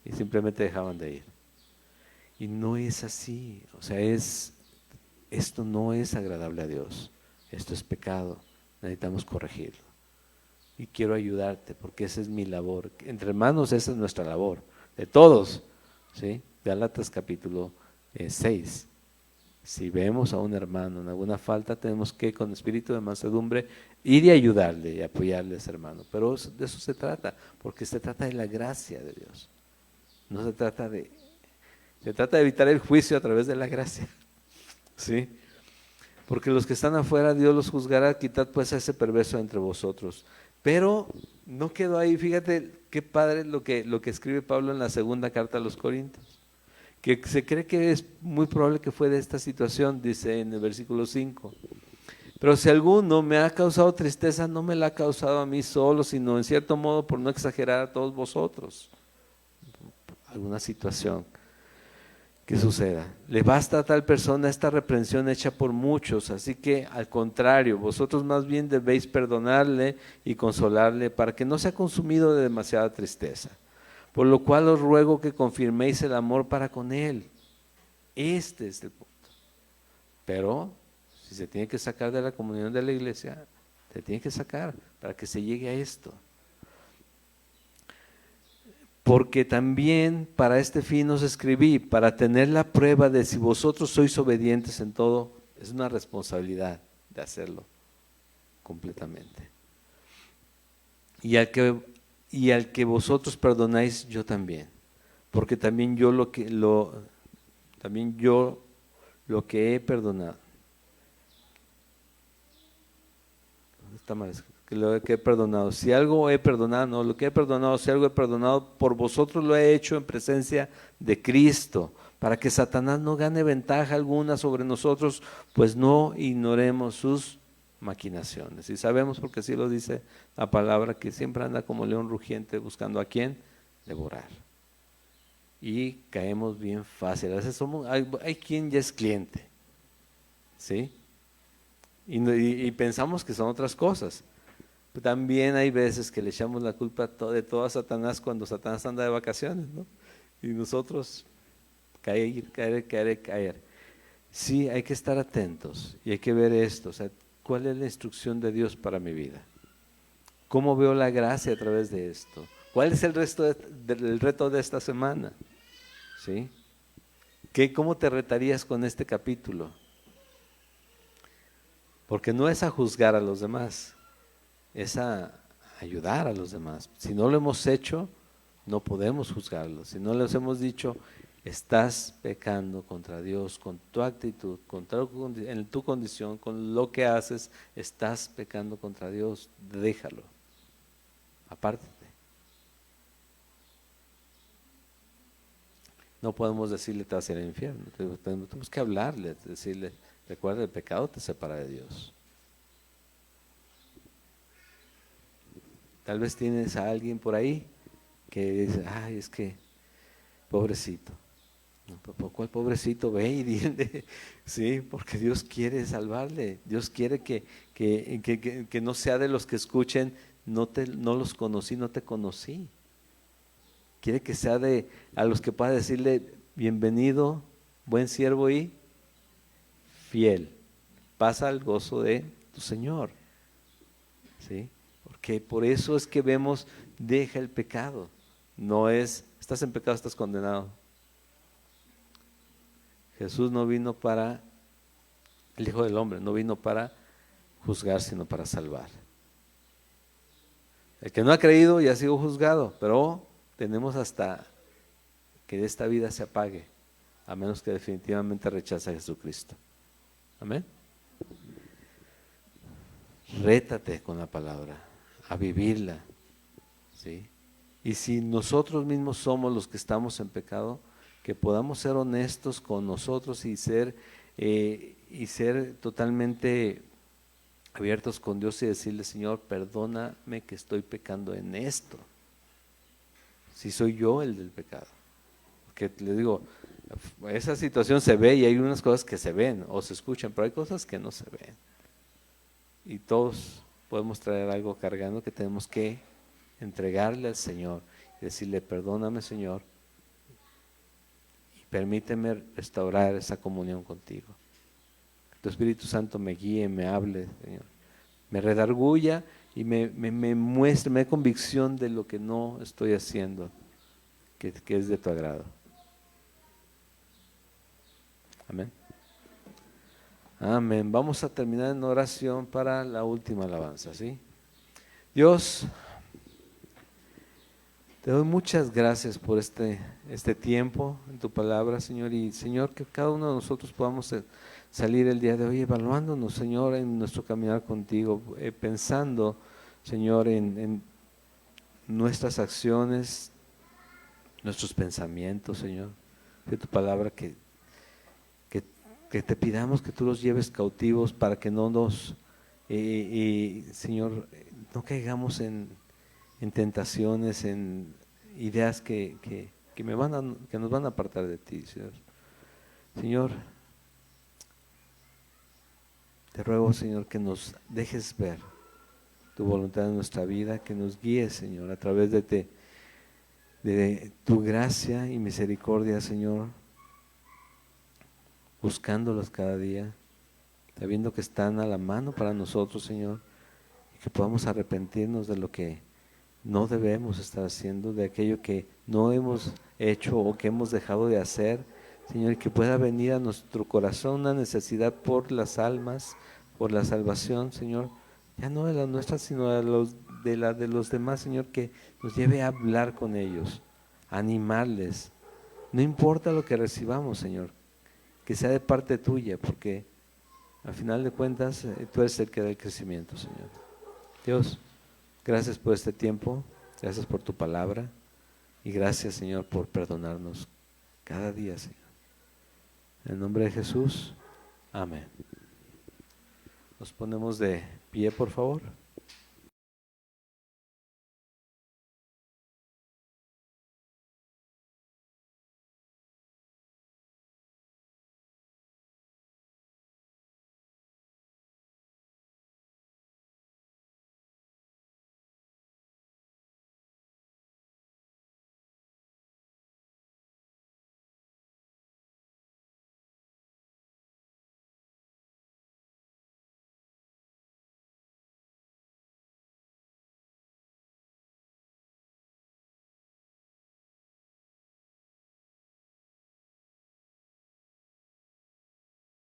y simplemente dejaban de ir. Y no es así, o sea, esto no es agradable a Dios, esto es pecado, necesitamos corregirlo. Y quiero ayudarte porque esa es mi labor. Entre hermanos esa es nuestra labor, de todos. ¿Sí? Gálatas capítulo 6. Si vemos a un hermano en alguna falta, tenemos que con espíritu de mansedumbre ir y ayudarle y apoyarle a ese hermano. Pero de eso se trata, porque se trata de la gracia de Dios. No se trata se trata de evitar el juicio a través de la gracia. ¿Sí? Porque los que están afuera, Dios los juzgará. Quitad pues a ese perverso entre vosotros. Pero no quedó ahí, fíjate qué padre lo que escribe Pablo en la segunda carta a los Corintios, que se cree que es muy probable que fue de esta situación, dice en el versículo 5. Pero si alguno me ha causado tristeza, no me la ha causado a mí solo, sino en cierto modo, por no exagerar, a todos vosotros. Alguna situación que suceda. Le basta a tal persona esta reprensión hecha por muchos, así que al contrario, vosotros más bien debéis perdonarle y consolarle para que no sea consumido de demasiada tristeza. Por lo cual os ruego que confirméis el amor para con él. Este es el punto. Pero si se tiene que sacar de la comunión de la iglesia, se tiene que sacar para que se llegue a esto. Porque también para este fin os escribí, para tener la prueba de si vosotros sois obedientes en todo. Es una responsabilidad de hacerlo completamente. Y y al que vosotros perdonáis, yo también. Porque también yo lo que he perdonado. Está mal, que lo que he perdonado. Si algo he perdonado, no, lo que he perdonado, si algo he perdonado, por vosotros lo he hecho en presencia de Cristo, para que Satanás no gane ventaja alguna sobre nosotros, pues no ignoremos sus maquinaciones. Y sabemos, porque así lo dice la palabra, que siempre anda como león rugiente buscando a quién devorar. Y caemos bien fácil. A veces hay quien ya es cliente, ¿sí? Y pensamos que son otras cosas. También hay veces que le echamos la culpa de todo a Satanás cuando Satanás anda de vacaciones, ¿no? Y nosotros caer. Sí, hay que estar atentos y hay que ver esto. O sea, ¿cuál es la instrucción de Dios para mi vida? ¿Cómo veo la gracia a través de esto? ¿Cuál es el reto de esta semana? ¿Sí? ¿Cómo te retarías con este capítulo? Porque no es a juzgar a los demás, es a ayudar a los demás. Si no lo hemos hecho, no podemos juzgarlos. Si no les hemos dicho, estás pecando contra Dios, con tu actitud, en tu condición, con lo que haces, estás pecando contra Dios, déjalo, apártate. No podemos decirle te vas a ir al infierno, tenemos que hablarle, decirle, recuerda, el pecado te separa de Dios. Tal vez tienes a alguien por ahí que dice, ay, es que pobrecito. ¿Cuál pobrecito? Ve y dile, sí, porque Dios quiere salvarle. Dios quiere que no sea de los que escuchen, no los conocí, no te conocí. Quiere que sea a los que pueda decirle, bienvenido, buen siervo y fiel. Pasa al gozo de tu Señor. ¿Sí? Porque por eso es que vemos, deja el pecado. No es, estás en pecado, estás condenado. Jesús no vino el Hijo del Hombre, no vino para juzgar, sino para salvar. El que no ha creído ya ha sido juzgado, pero tenemos hasta que esta vida se apague, a menos que definitivamente rechace a Jesucristo. Amén. Rétate con la palabra, a vivirla, ¿sí? Y si nosotros mismos somos los que estamos en pecado, que podamos ser honestos con nosotros y ser totalmente abiertos con Dios y decirle, Señor, perdóname que estoy pecando en esto. Si soy yo el del pecado. Porque le digo, esa situación se ve y hay unas cosas que se ven o se escuchan, pero hay cosas que no se ven. Y todos podemos traer algo cargando que tenemos que entregarle al Señor y decirle, perdóname, Señor, y permíteme restaurar esa comunión contigo. Que tu Espíritu Santo me guíe, me hable, Señor, me redarguya y me muestre, me dé convicción de lo que no estoy haciendo, que es de tu agrado. Amén. Amén. Vamos a terminar en oración para la última alabanza, ¿sí? Dios, te doy muchas gracias por este tiempo en tu palabra, Señor, y Señor, que cada uno de nosotros podamos salir el día de hoy evaluándonos, Señor, en nuestro caminar contigo, pensando, Señor, en nuestras acciones, nuestros pensamientos, Señor, de tu palabra, que te pidamos que tú los lleves cautivos para que no Señor, no caigamos en tentaciones, en ideas que nos van a apartar de ti, Señor. Señor, te ruego, Señor, que nos dejes ver tu voluntad en nuestra vida, que nos guíes, Señor, a través de tu gracia y misericordia, Señor, buscándolos cada día, sabiendo que están a la mano para nosotros, Señor, y que podamos arrepentirnos de lo que no debemos estar haciendo, de aquello que no hemos hecho o que hemos dejado de hacer, Señor, y que pueda venir a nuestro corazón una necesidad por las almas, por la salvación, Señor, ya no de la nuestra, sino de los demás, Señor, que nos lleve a hablar con ellos, a animarles. No importa lo que recibamos, Señor, que sea de parte tuya, porque al final de cuentas tú eres el que da el crecimiento, Señor. Dios, gracias por este tiempo, gracias por tu palabra y gracias, Señor, por perdonarnos cada día, Señor. En el nombre de Jesús, amén. Nos ponemos de pie, por favor.